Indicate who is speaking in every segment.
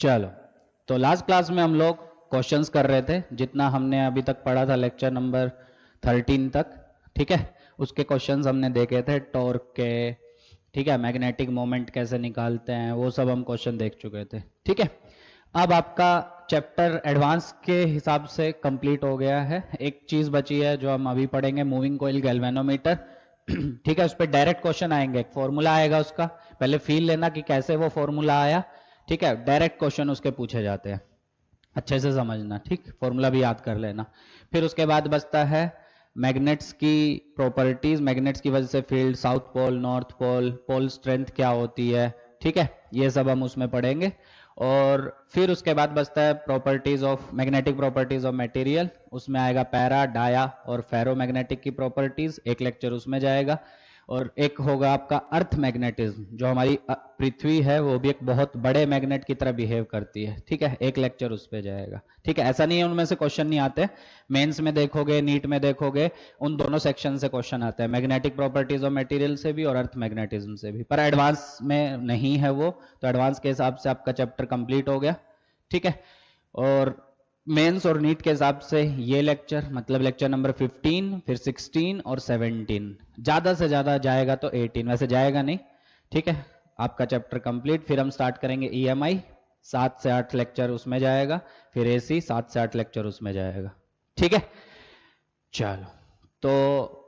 Speaker 1: चलो, तो last class में हम लोग क्वेश्चंस कर रहे थे, जितना हमने अभी तक पढ़ा था लेक्चर नंबर 13 तक, ठीक है। उसके क्वेश्चंस हमने देखे थे, टॉर्क के, ठीक है, मैग्नेटिक मोमेंट कैसे निकालते हैं, वो सब हम क्वेश्चन देख चुके थे, ठीक है। अब आपका चैप्टर एडवांस के हिसाब से कंप्लीट हो गया है। एक चीज बची है जो हम अभी पढ़ेंगे, मूविंग कॉइल गैल्वेनोमीटर, ठीक है। उस पर डायरेक्ट क्वेश्चन आएंगे, एक फॉर्मूला आएगा उसका, पहले फील लेना कि कैसे वो फॉर्मूला आया, ठीक है। डायरेक्ट क्वेश्चन उसके पूछे जाते हैं, अच्छे से समझना, ठीक, फॉर्मूला भी याद कर लेना। फिर उसके बाद बचता है मैग्नेट्स की प्रॉपर्टीज, मैग्नेट्स की वजह से field, south pole, north pole, pole strength क्या होती है, ठीक है, ये सब हम उसमें पढ़ेंगे। और फिर उसके बाद बचता है properties of, magnetic properties of material, उसमें आएगा पैरा, डाया और फेरोमैग्नेटिक की प्रॉपर्टीज, एक लेक्चर उसमें जाएगा। और एक होगा आपका अर्थ मैग्नेटिज्म, जो हमारी पृथ्वी है वो भी एक बहुत बड़े मैग्नेट की तरह बिहेव करती है, ठीक है, एक लेक्चर उस पर जाएगा, ठीक है। ऐसा नहीं है उनमें से क्वेश्चन नहीं आते, मेंस में देखोगे, नीट में देखोगे, उन दोनों सेक्शन से क्वेश्चन आते हैं, मैग्नेटिक प्रॉपर्टीज ऑफ मटेरियल से भी और अर्थ मैग्नेटिज्म से भी, पर एडवांस में नहीं है वो, तो एडवांस के हिसाब से आपका चैप्टर कंप्लीट हो गया, ठीक है। और मेंस और नीट के हिसाब से ये लेक्चर, मतलब लेक्चर नंबर 15, फिर 16 और 17, ज्यादा से ज्यादा जाएगा तो 18, वैसे जाएगा नहीं, ठीक है। आपका चैप्टर कंप्लीट, फिर हम स्टार्ट करेंगे ईएमआई, 7 से 8 लेक्चर उसमें जाएगा, फिर एसी 7 से 8 लेक्चर उसमें जाएगा, ठीक है। चलो, तो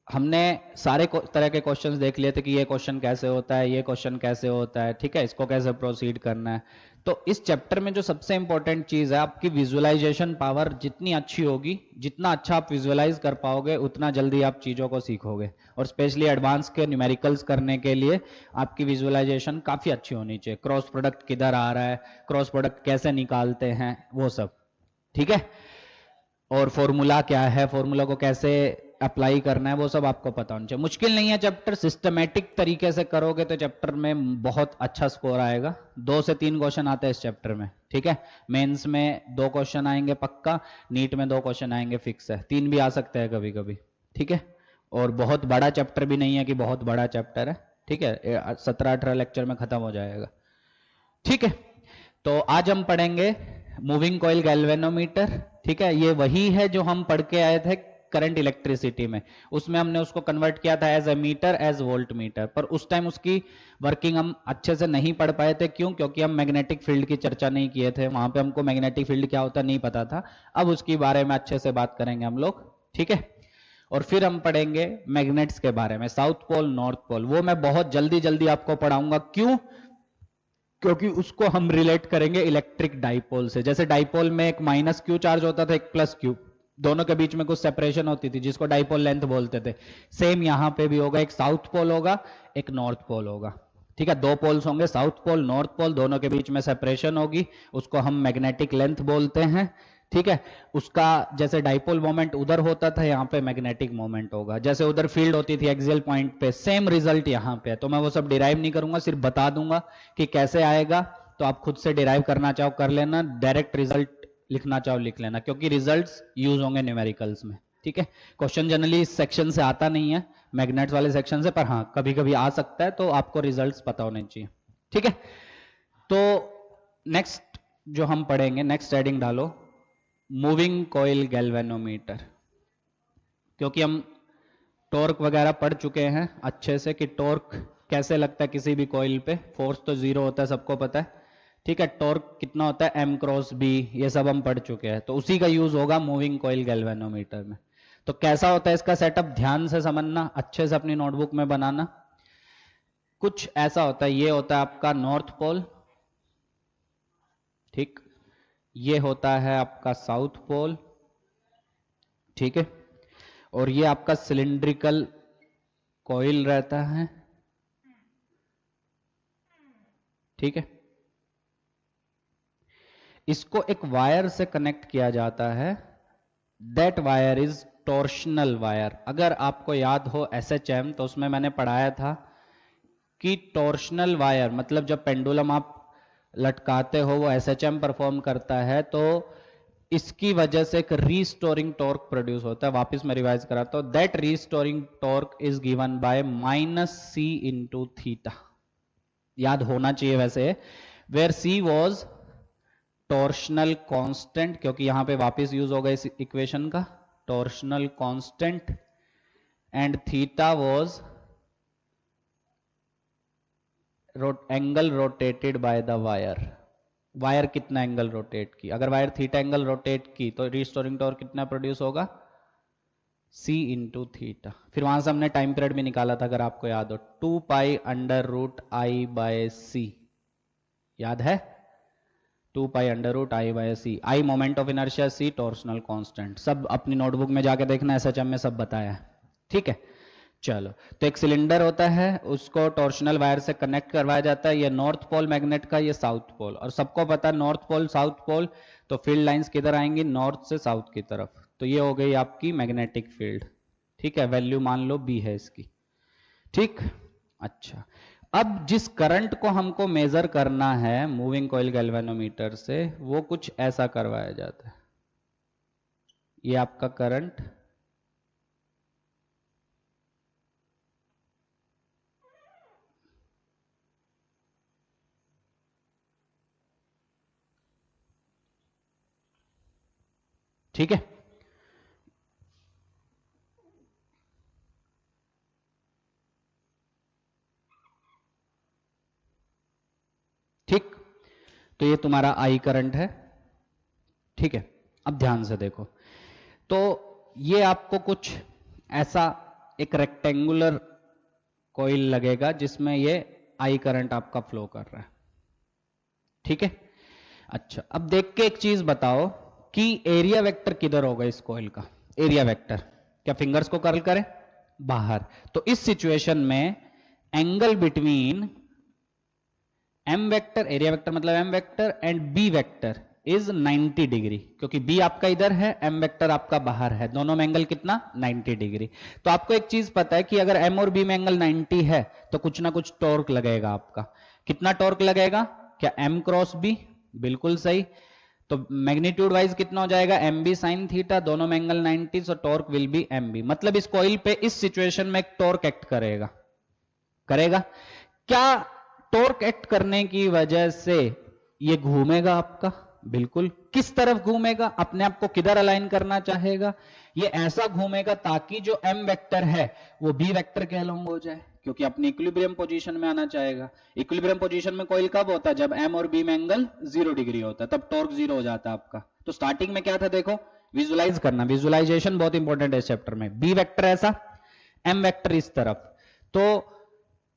Speaker 1: हमने सारे तरह के क्वेश्चंस देख लिए थे कि ये क्वेश्चन कैसे होता है, ये क्वेश्चन कैसे होता है, ठीक है, इसको कैसे प्रोसीड करना है। तो इस चैप्टर में जो सबसे इंपॉर्टेंट चीज है, आपकी विजुअलाइजेशन पावर जितनी अच्छी होगी, जितना अच्छा आप विजुअलाइज कर पाओगे, उतना जल्दी आप चीजों को सीखोगे। और स्पेशली एडवांस के न्यूमेरिकल्स करने के लिए आपकी विजुअलाइजेशन काफी अच्छी होनी चाहिए, क्रॉस प्रोडक्ट किधर आ रहा है, क्रॉस प्रोडक्ट कैसे निकालते हैं, वो सब, ठीक है। और फॉर्मूला क्या है, फॉर्मूला को कैसे अप्लाई करना है, वो सब आपको पता होना चाहिए। मुश्किल नहीं है चैप्टर, सिस्टमेटिक तरीके से करोगे तो चैप्टर में बहुत अच्छा स्कोर आएगा। 2 से 3 क्वेश्चन आते हैं इस चैप्टर में, ठीक है। मेंस में 2 क्वेश्चन आएंगे पक्का, नीट में 2 क्वेश्चन आएंगे फिक्स है, 3 भी आ सकते हैं कभी कभी, ठीक है। और बहुत बड़ा चैप्टर भी नहीं है कि बहुत बड़ा चैप्टर है, ठीक है, 17-18 लेक्चर में खत्म हो जाएगा, ठीक है। तो आज हम पढ़ेंगे मूविंग कॉइल गैल्वेनोमीटर, ठीक है। ये वही है जो हम पढ़ के आए थे करंट इलेक्ट्रिसिटी में, उसमें हमने उसको कन्वर्ट किया था as ammeter, as voltmeter, पर उस टाइम उसकी वर्किंग हम अच्छे से नहीं पढ़ पाए थे। क्यों? क्योंकि हम मैग्नेटिक फील्ड की चर्चा नहीं किए थे, वहां पे हमको मैग्नेटिक फील्ड क्या होता नहीं पता था। अब उसके बारे में अच्छे से बात करेंगे हम लोग, ठीक है। और फिर हम पढ़ेंगे मैग्नेट्स के बारे में, साउथ पोल, नॉर्थ पोल, वो मैं बहुत जल्दी जल्दी आपको पढ़ाऊंगा। क्यों? क्योंकि उसको हम रिलेट करेंगे इलेक्ट्रिक डाइपोल से। जैसे डाइपोल में एक माइनस क्यू चार्ज होता था, एक प्लस क्यू, दोनों के बीच में कुछ सेपरेशन होती थी जिसको डाइपोल लेंथ बोलते थे। सेम यहां पे भी होगा, एक साउथ पोल होगा, एक नॉर्थ पोल होगा, ठीक है। 2 पोल्स होंगे, साउथ पोल, नॉर्थ पोल, दोनों के बीच में सेपरेशन होगी, उसको हम मैग्नेटिक लेंथ बोलते हैं, ठीक है। उसका जैसे डाइपोल मोमेंट उधर होता था, यहाँ पे मैग्नेटिक मोमेंट होगा। जैसे उधर फील्ड होती थी एक्सियल पॉइंट पे, सेम रिजल्ट यहाँ पे है। तो मैं वो सब डिराइव नहीं करूंगा, सिर्फ बता दूंगा कि कैसे आएगा। तो आप खुद से डिराइव करना चाहो कर लेना, डायरेक्ट रिजल्ट लिखना चाहो लिख लेना, क्योंकि रिजल्ट्स यूज होंगे न्यूमेरिकल्स में, ठीक है। क्वेश्चन जनरली इस सेक्शन से आता नहीं है, मैग्नेट्स वाले सेक्शन से, पर हाँ कभी कभी आ सकता है, तो आपको रिजल्ट्स पता होने चाहिए, ठीक है। तो नेक्स्ट जो हम पढ़ेंगे, नेक्स्ट हेडिंग डालो मूविंग कॉइल गैल्वेनोमीटर, क्योंकि हम टॉर्क वगैरह पढ़ चुके हैं अच्छे से कि टॉर्क कैसे लगता है किसी भी कॉइल पे। फोर्स तो 0 होता है, सबको पता है, ठीक है। टॉर्क कितना होता है, M क्रॉस B, ये सब हम पढ़ चुके हैं। तो उसी का यूज होगा मूविंग कॉइल गैल्वेनोमीटर में। तो कैसा होता है इसका सेटअप, ध्यान से समझना, अच्छे से अपनी नोटबुक में बनाना। कुछ ऐसा होता है, ये होता है आपका नॉर्थ पोल, ठीक, ये होता है आपका साउथ पोल, ठीक है। और ये आपका सिलिंड्रिकल कॉइल रहता है, ठीक है। इसको एक वायर से कनेक्ट किया जाता है, that wire is torsional wire. अगर आपको याद हो SHM, तो उसमें मैंने पढ़ाया था कि टॉर्शनल वायर मतलब जब पेंडुलम आप लटकाते हो वो SHM परफॉर्म करता है, तो इसकी वजह से एक रीस्टोरिंग टॉर्क प्रोड्यूस होता है। वापस मैं रिवाइज कराता हूं, that restoring torque is given by -c × theta. याद होना चाहिए वैसे, where C was torsional constant, क्योंकि यहां पे वापस यूज होगा इस इक्वेशन का, torsional constant, and theta was angle rotated by the wire. Wire कितना एंगल रोटेट की, अगर वायर थीटा एंगल रोटेट की तो रीस्टोरिंग टॉर्क कितना प्रोड्यूस होगा, c इंटू थीटा। फिर वहां से हमने टाइम पीरियड भी निकाला था, अगर आपको याद हो, 2 pi under root I by C, याद है, 2 pi under root I by C, I moment of inertia, C torsional constant, सब अपनी नोटबुक में जाके देखना, एसएचएम में सब बताया है, ठीक है। चलो, तो एक सिलेंडर होता है, उसको टॉर्शनल वायर से कनेक्ट करवाया जाता है, ये नॉर्थ पोल मैग्नेट का, ये साउथ पोल, और सबको पता है नॉर्थ पोल साउथ पोल, तो फील्ड लाइंस किधर आएंगी, नॉर्थ से साउथ की तरफ, तो ये हो गई आपकी मैग्नेटिक फील्ड, ठीक है, वैल्यू मान लो बी है इसकी, ठीक। अच्छा, अब जिस करंट को हमको मेजर करना है मूविंग कॉइल गैल्वेनोमीटर से, वो कुछ ऐसा करवाया जाता है, ये आपका करंट, ठीक है, ठीक, तो ये तुम्हारा आई करंट है, ठीक है। अब ध्यान से देखो, तो ये आपको कुछ ऐसा एक रेक्टेंगुलर कॉइल लगेगा जिसमें ये आई करंट आपका फ्लो कर रहा है, ठीक है। अच्छा, अब देख के एक चीज बताओ कि एरिया वेक्टर किधर होगा इस कॉइल का, एरिया वेक्टर, क्या फिंगर्स को कर्ल करें, बाहर, तो इस सिचुएशन में angle between M vector, area vector मतलब M vector, and B vector is 90 degree, क्योंकि बी आपका इधर है, एम वेक्टर आपका बाहर है, दोनों में एंगल कितना, 90 डिग्री। तो आपको एक चीज पता है कि अगर एम और बी में एंगल 90 है तो कुछ ना कुछ टॉर्क लगेगा आपका, कितना टॉर्क लगेगा, क्या एम क्रॉस बी, बिल्कुल सही, तो मैग्नीट्यूड वाइज कितना हो जाएगा, एम बी साइन थीटा, दोनों में angle 90, so torque will be M B, मतलब इस कॉइल पे इस सिचुएशन में एक टॉर्क एक्ट करेगा, करेगा क्या, टॉर्क एक्ट करने की वजह से ये घूमेगा आपका, बिल्कुल, किस तरफ घूमेगा, अपने आप को किधर अलाइन करना चाहेगा, ये ऐसा घूमेगा ताकि जो एम वेक्टर है वो बी वेक्टर के अलोंग हो जाए, क्योंकि अपनी इक्विलिब्रियम पोजीशन में आना चाहेगा। इक्विलिब्रियम पोजीशन में कॉइल कब होता है, जब एम और बी में एंगल 0 डिग्री होता है, तब टॉर्क 0 हो जाता है आपका। तो स्टार्टिंग में क्या था, देखो विजुलाइज करना, विजुलाइजेशन बहुत इंपॉर्टेंट है इस चैप्टर में, बी वेक्टर ऐसा, एम वेक्टर इस तरफ, तो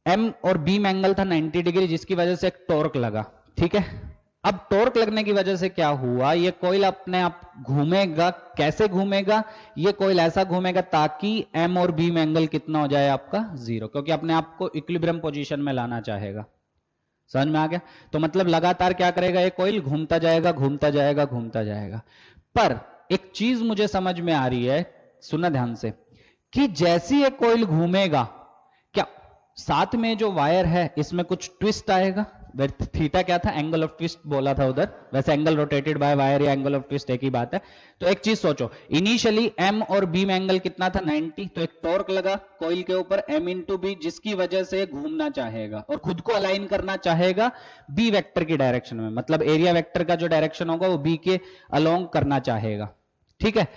Speaker 1: एम और बी में एंगल था 90 डिग्री, जिसकी वजह से एक टॉर्क लगा, ठीक है। अब टॉर्क लगने की वजह से क्या हुआ, ये कॉइल अपने आप घूमेगा, कैसे घूमेगा, ये कॉइल ऐसा घूमेगा ताकि एम और बी में एंगल कितना हो जाए आपका 0, क्योंकि अपने आप को इक्विलिब्रियम पोजीशन में लाना चाहेगा, समझ में आ गया। तो मतलब लगातार क्या करेगा, ये कॉइल घूमता जाएगा घूमता जाएगा घूमता जाएगा। पर एक चीज मुझे समझ में आ रही है, सुनना ध्यान से, कि जैसी ये कॉइल घूमेगा, क्या साथ में जो वायर है इसमें कुछ ट्विस्ट आएगा, थीटा क्या था, एंगल ऑफ ट्विस्ट बोला था उधर, वैसे एंगल रोटेटेड बाय वायर या एंगल ऑफ ट्विस्ट एक ही बात है। तो एक चीज सोचो, इनिशियली एम और बी में एंगल कितना था, 90, तो एक टॉर्क लगा कॉइल के ऊपर एम इंटू बी, जिसकी वजह से घूमना चाहेगा और खुद को अलाइन करना चाहेगा बी वेक्टर की डायरेक्शन में, मतलब एरिया वेक्टर का जो डायरेक्शन होगा वो बी के अलोंग करना चाहेगा, ठीक है।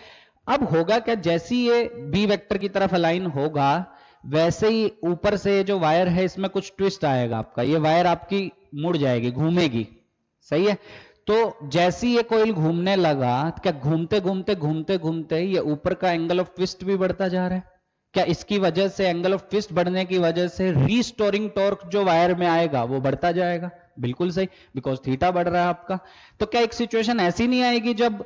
Speaker 1: अब होगा क्या, जैसी ये बी वेक्टर की तरफ अलाइन होगा, वैसे ही ऊपर से जो वायर है इसमें कुछ ट्विस्ट आएगा आपका, ये वायर आपकी मुड़ जाएगी, घूमेगी, सही है। तो जैसी ये कॉइल घूमने लगा, क्या घूमते घूमते घूमते घूमते ये ऊपर का एंगल ऑफ ट्विस्ट भी बढ़ता जा रहा है, क्या इसकी वजह से, एंगल ऑफ ट्विस्ट बढ़ने की वजह से रीस्टोरिंग टॉर्क जो वायर में आएगा वो बढ़ता जाएगा, बिल्कुल सही, बिकॉज थीटा बढ़ रहा है आपका। तो क्या एक सिचुएशन ऐसी नहीं आएगी जब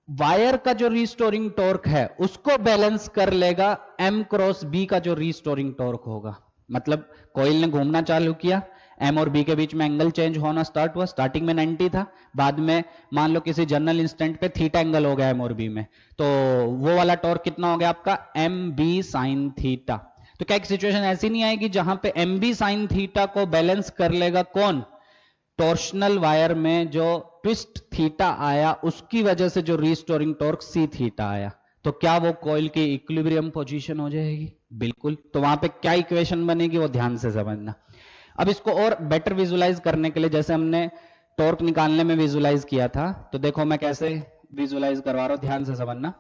Speaker 1: वायर का जो रीस्टोरिंग टॉर्क है उसको बैलेंस कर लेगा एम क्रॉस बी का जो रीस्टोरिंग टॉर्क होगा, मतलब कॉइल ने घूमना चालू किया, एम और बी के बीच में एंगल चेंज होना स्टार्ट हुआ, स्टार्टिंग में 90 था, बाद में मान लो किसी जनरल इंस्टेंट पे थीटा एंगल हो गया एम और बी में, तो वो वाला टॉर्क कितना हो गया आपका, एम बी साइन थीटा। तो क्या एक सिचुएशन ऐसी नहीं आएगी जहां पे एम बी साइन थीटा को बैलेंस कर लेगा कौन, टॉर्शनल वायर में जो ट्विस्ट थीटा आया उसकी वजह से जो रीस्टोरिंग टॉर्क सी थीटा आया, तो क्या वो कॉइल की इक्विलिब्रियम पोजीशन हो जाएगी, बिल्कुल। तो वहां पे क्या इक्वेशन बनेगी वो ध्यान से समझना। अब इसको और बेटर विजुलाइज करने के लिए, जैसे हमने टॉर्क निकालने में विजुलाइज किया था, तो देखो मैं कैसे विजुलाइज करवा रहा हूं, ध्यान से समझना।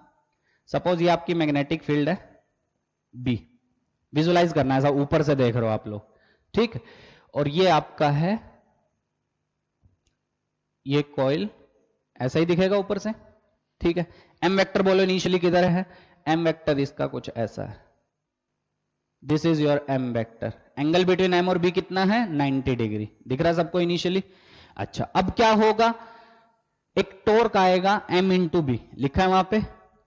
Speaker 1: सपोज ये आपकी मैग्नेटिक फील्ड है बी, विजुलाइज करना है, ऐसा ऊपर से देख रहे हो आप लोग, ठीक। और ये आपका है, ये कॉइल ऐसा ही दिखेगा ऊपर से, ठीक है। एम वेक्टर बोलो इनिशियली किधर है, एम वेक्टर इसका कुछ ऐसा है, this is your M vector. Angle between M और बी कितना है, 90 डिग्री, दिख रहा है सबको इनिशियली। अच्छा, अब क्या होगा, एक टॉर्क आएगा m इंटू बी, लिखा है वहां पे,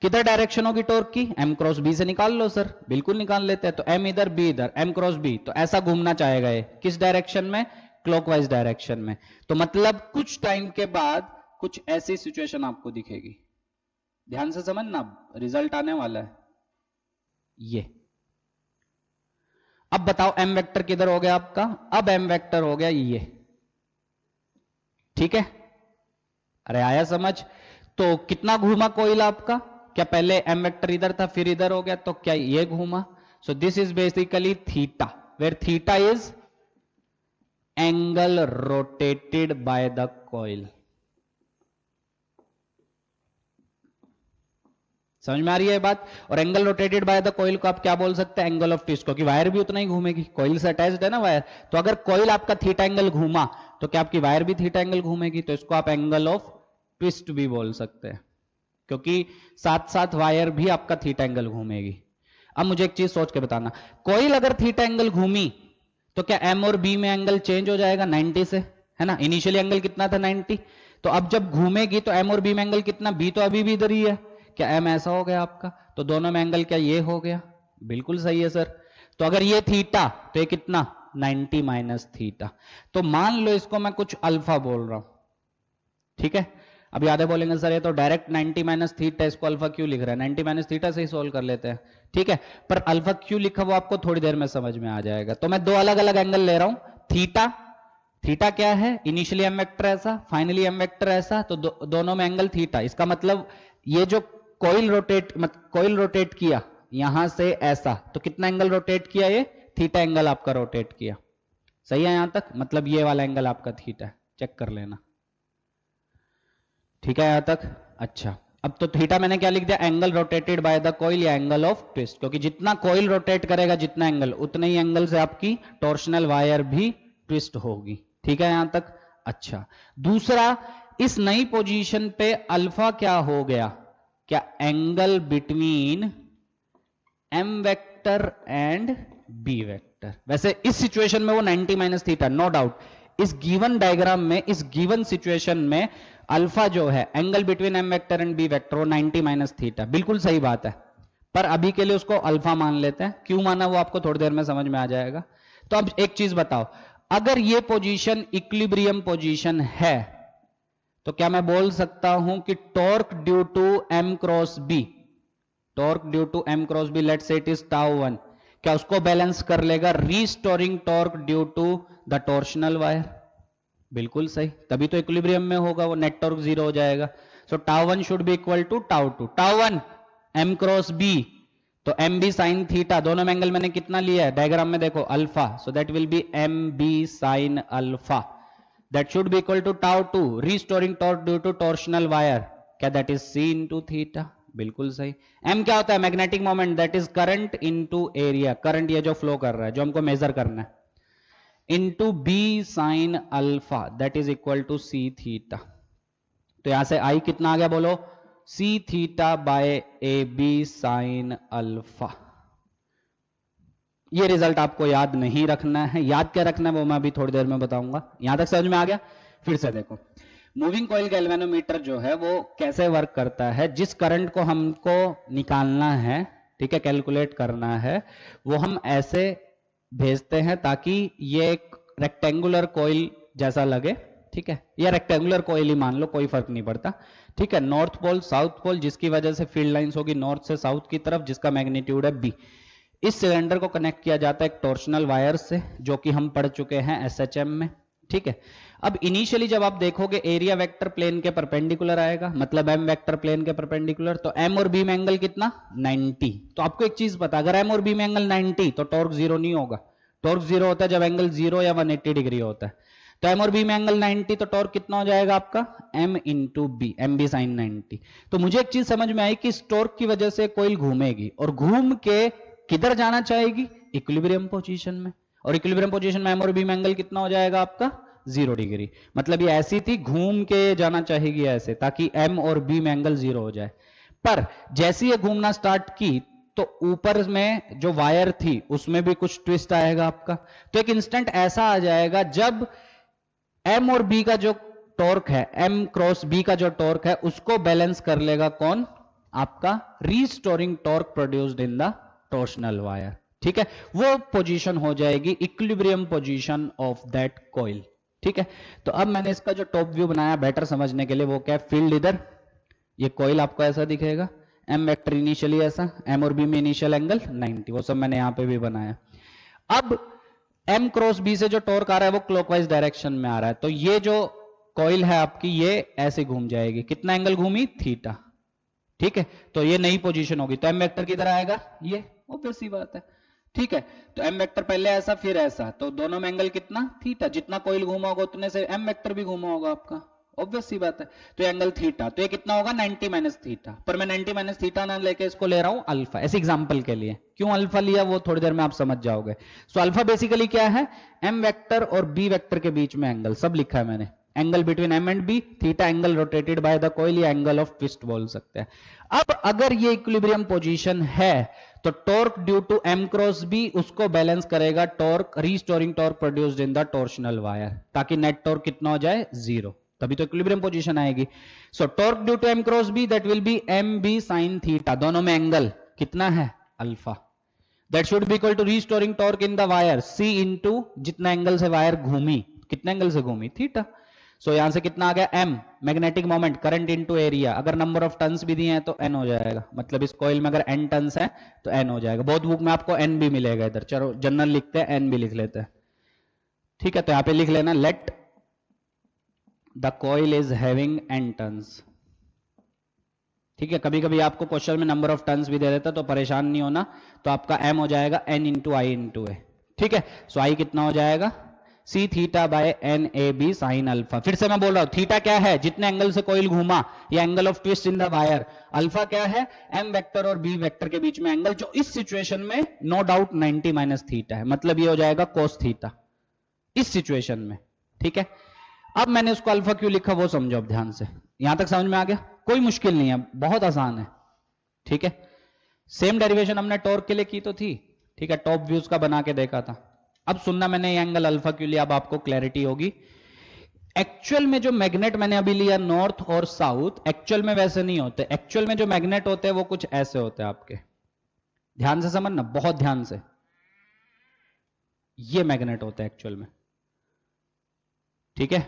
Speaker 1: किधर डायरेक्शन होगी टॉर्क की, m क्रॉस b से निकाल लो सर, बिल्कुल निकाल लेते हैं। तो m इधर b इधर, m क्रॉस b, तो ऐसा घूमना चाहेगा ये, किस डायरेक्शन में, क्लॉकवाइज डायरेक्शन में। तो मतलब कुछ टाइम के बाद कुछ ऐसी सिचुएशन आपको दिखेगी, ध्यान से समझना, रिजल्ट आने वाला है ये। अब बताओ m वेक्टर किधर हो गया आपका, अब m वेक्टर हो गया ये, ठीक है। अरे आया समझ। तो कितना घूमा कोइल आपका, क्या पहले m वेक्टर इधर था फिर इधर हो गया, तो क्या ये घूमा। So this is basically theta, where theta is angle rotated by the coil. समझ में आ रही है बात। और angle rotated by the coil को आप क्या बोल सकते हैं, एंगल ऑफ ट्विस्ट, क्योंकि वायर भी उतना ही घूमेगी, कॉइल से अटैच्ड है ना वायर। तो अगर कॉइल आपका थीटा एंगल घूमा तो क्या आपकी वायर भी थीटा एंगल घूमेगी, तो इसको आप एंगल ऑफ ट्विस्ट भी बोल सकते हैं, क्योंकि साथ साथ वायर भी आपका थीटा एंगल घूमेगी। अब मुझे एक चीज सोच के बताना, कॉइल अगर थीटा एंगल घूमी तो क्या एम और बी में एंगल चेंज हो जाएगा 90 से, है ना। इनिशियली एंगल कितना था 90, तो अब जब घूमेगी तो एम और बी में एंगल कितना, बी तो अभी भी इधर ही है, क्या एम ऐसा हो गया आपका, तो दोनों में एंगल क्या ये हो गया, बिल्कुल सही है सर। तो अगर ये थीटा तो ये कितना 90 माइनस थीटा, तो मान लो इसको मैं कुछ अल्फा बोल रहा हूं, ठीक है। अब याद है बोलेंगे सर ये तो डायरेक्ट 90 माइनस थीटा, इसको अल्फा क्यों लिख रहा है, 90 माइनस थीटा से ही सोल्व कर लेते हैं, ठीक है। पर अल्फा क्यों लिखा वो आपको थोड़ी देर में समझ में आ जाएगा। तो मैं दो अलग अलग एंगल ले रहा हूं, थीटा, थीटा क्या है, इनिशियली एम वेक्टर ऐसा, फाइनली एम वेक्टर ऐसा, तो दोनों में एंगल थीटा। इसका मतलब ये जो कॉइल रोटेट किया यहां से ऐसा, तो कितना एंगल रोटेट किया, ये थीटा एंगल आपका रोटेट किया, सही है यहां तक, मतलब ये वाला एंगल आपका थीटा है, चेक कर लेना, ठीक है यहां तक। अच्छा, अब तो थीटा मैंने क्या लिख दिया, angle rotated by the coil या एंगल ऑफ ट्विस्ट, क्योंकि जितना कॉइल रोटेट करेगा जितना एंगल, उतने ही एंगल से आपकी टॉर्शनल वायर भी ट्विस्ट होगी, ठीक है यहां तक। अच्छा, दूसरा, इस नई पोजीशन पे अल्फा क्या हो गया, क्या angle between M vector and B vector. वैसे इस सिचुएशन में वो 90 माइनस थीटा, नो डाउट। इस गिवन डायग्राम में, इस गिवन सिचुएशन में अल्फा जो है angle between M vector and B vector, वो 90 माइनस थीटा, बिल्कुल सही बात है। पर अभी के लिए उसको अल्फा मान लेते हैं, क्यों माना वो आपको थोड़ी देर में समझ में आ जाएगा। तो अब एक चीज बताओ, अगर ये पोजीशन इक्विलिब्रियम पोजीशन है तो क्या मैं बोल सकता हूं कि torque due to M cross B, torque due to M cross B, let's say it is tau 1, क्या उसको बैलेंस कर लेगा restoring torque due to the torsional wire, बिल्कुल सही, तभी तो इक्विलिब्रियम में होगा, वो नेट टॉर्क 0 हो जाएगा। So tau 1 should be equal to tau 2, tau 1 M cross B, तो एम बी साइन थीटा, दोनों में एंगल मैंने कितना लिया है, डायग्राम में देखो alpha, so that will be M B sine alpha, that should be equal to tau 2 restoring torque due to torsional wire, क्या that is c into theta, बिल्कुल सही। m क्या होता है, magnetic moment, that is current into area, current ये जो flow कर रहा है जो हमको मेजर करना है, into b sin alpha, that is equal to c theta. तो यहां से i कितना आ गया बोलो, c theta by A B sine alpha. ये रिजल्ट आपको याद नहीं रखना है, याद क्या रखना है वो मैं अभी थोड़ी देर में बताऊंगा। यहां तक समझ में आ गया। फिर से देखो, मूविंग कॉइल गैल्वेनोमीटर जो है वो कैसे वर्क करता है, जिस करंट को हमको निकालना है, ठीक है, कैलकुलेट करना है, वो हम ऐसे भेजते हैं ताकि ये एक रेक्टेंगुलर कॉइल जैसा लगे, ठीक है, या रेक्टेंगुलर कॉइल ही मान लो, कोई फर्क नहीं पड़ता, ठीक है। नॉर्थ पोल साउथ पोल, जिसकी वजह से फील्ड लाइंस होगी नॉर्थ से साउथ की तरफ, जिसका मैग्नीट्यूड है बी। इस सिलेंडर को कनेक्ट किया जाता है एक टॉर्शनल वायर से, जो कि हम पढ़ चुके हैं एसएचएम में, ठीक है। अब इनिशियली जब आप देखोगे एरिया वेक्टर प्लेन के परपेंडिकुलर आएगा, मतलब एम वेक्टर प्लेन के परपेंडिकुलर, तो एम और बी में एंगल कितना 90। तो आपको एक चीज पता, अगर एम और बी में एंगल 90 तो टॉर्क 0 नहीं होगा, टॉर्क 0 होता है जब एंगल 0 या 180 डिग्री होता है। तो एम और बी में एंगल 90, तो टॉर्क कितना हो जाएगा आपका m into B, M B sine 90। तो मुझे एक चीज समझ में आई कि इस टॉर्क की वजह से कोइल घूमेगी और घूम के किधर जाना चाहेगी, इक्विलिब्रियम पोजीशन में, और इक्विलिब्रियम पोजीशन में एम और बी में एंगल कितना हो जाएगा आपका 0 डिग्री। मतलब ये ऐसी थी, घूम के जाना चाहेगी ऐसे, ताकि एम और बी में एंगल 0 हो जाए। पर जैसे ये घूमना स्टार्ट की तो ऊपर में जो वायर थी उसमें भी कुछ ट्विस्ट आएगा आपका। तो एक इंस्टेंट ऐसा आ जाएगा जब एम और बी का जो टॉर्क है, एम क्रॉस बी का जो टॉर्क है, उसको बैलेंस कर लेगा कौन, आपका restoring torque produced in the torsional wire. ठीक है, वो पोजीशन हो जाएगी equilibrium position of that coil. ठीक है, तो अब मैंने इसका जो टॉप व्यू बनाया बेटर समझने के लिए, वो क्या, फील्ड इधर, ये कॉइल आपको ऐसा दिखेगा, एम वेक्टर इनिशियली ऐसा, एम और बी में इनिशियल एंगल 90, वो सब मैंने यहां पे भी बनाया। अब एम क्रॉस बी से जो टॉर्क आ रहा है वो क्लॉकवाइज डायरेक्शन में आ रहा है, तो ये जो कॉइल है आपकी ये ऐसे घूम जाएगी, कितना एंगल घूमी, थीटा। ठीक है, तो ये नई पोजीशन होगी, तो एम वेक्टर किधर आएगा, ये ऑब्वियस सी बात है। ठीक है, तो एम वेक्टर पहले ऐसा फिर ऐसा, तो दोनों में एंगल कितना, थीटा। जितना कॉइल घूमा होगा उतने से एम वेक्टर भी घूमा होगा आपका, ऑब्वियस सी बात है। तो एंगल थीटा, तो ये कितना होगा 90 माइनस थीटा, पर मैं 90 माइनस थीटा ना लेके इसको ले रहा हूं अल्फा, ऐसे एग्जांपल के लिए। क्यों अल्फा लिया वो थोड़ी देर में आप समझ जाओगे। सो अल्फा बेसिकली क्या है, एम वेक्टर और बी वेक्टर के बीच में एंगल, सब लिखा है मैंने, angle between M and B, theta angle rotated by the coil, या एंगल ऑफ ट्विस्ट बोल सकते हैं। अब अगर ये इक्विलिब्रियम पोजीशन है तो torque due to M cross B उसको बैलेंस करेगा torque, restoring torque produced in the torsional wire, ताकि नेट टॉर्क कितना हो जाए 0, तभी तो इक्विलिब्रियम पोजीशन आएगी। So torque due to M cross B that will be M B sine theta, दोनों में एंगल कितना है alpha, that should be equal to restoring torque in the wire C into जितना एंगल से wire घूमी, कितने angle से घूमी, थीटा। सो यहां से कितना आ गया m, magnetic moment, current into area, अगर नंबर ऑफ टर्न्स भी दिए हैं तो n हो जाएगा, मतलब इस कॉइल में अगर n टर्न्स है तो n हो जाएगा। बहुत बुक में आपको n भी मिलेगा इधर, चलो जनरल लिखते हैं, n भी लिख लेते हैं। ठीक है, तो यहां पे लिख लेना let the coil is having n turns. ठीक है, कभी कभी आपको क्वेश्चन में नंबर ऑफ टर्न्स भी दे देता तो परेशान नहीं होना, तो आपका m हो जाएगा n into I into A. ठीक है, सो आई कितना हो जाएगा, C theta by N A B sine alpha. फिर से मैं बोल रहा हूं, थीटा क्या है, जितने एंगल से कॉइल घूमा, या angle of twist in the wire. Alpha क्या है, एम वेक्टर और बी वेक्टर के बीच में एंगल, जो इस सिचुएशन में नो डाउट 90 माइनस थीटा है, मतलब ये हो जाएगा कोस थीटा इस सिचुएशन में। ठीक है, अब मैंने उसको अल्फा क्यों लिखा वो समझो अब ध्यान से, यहां तक समझ में आ गया, कोई मुश्किल नहीं है, बहुत आसान है। ठीक है, सेम डेरिवेशन हमने टॉर्क के लिए की तो थी। ठीक है, टॉप व्यूज का बना के देखा था। अब सुनना, मैंने ये एंगल अल्फा क्यों लिया, अब आपको क्लैरिटी होगी। एक्चुअल में जो मैग्नेट मैंने अभी लिया नॉर्थ और साउथ, एक्चुअल में वैसे नहीं होते। एक्चुअल में जो मैग्नेट होते हैं वो कुछ ऐसे होते हैं आपके, ध्यान से समझना, बहुत ध्यान से, ये मैग्नेट होते हैं एक्चुअल में। ठीक है,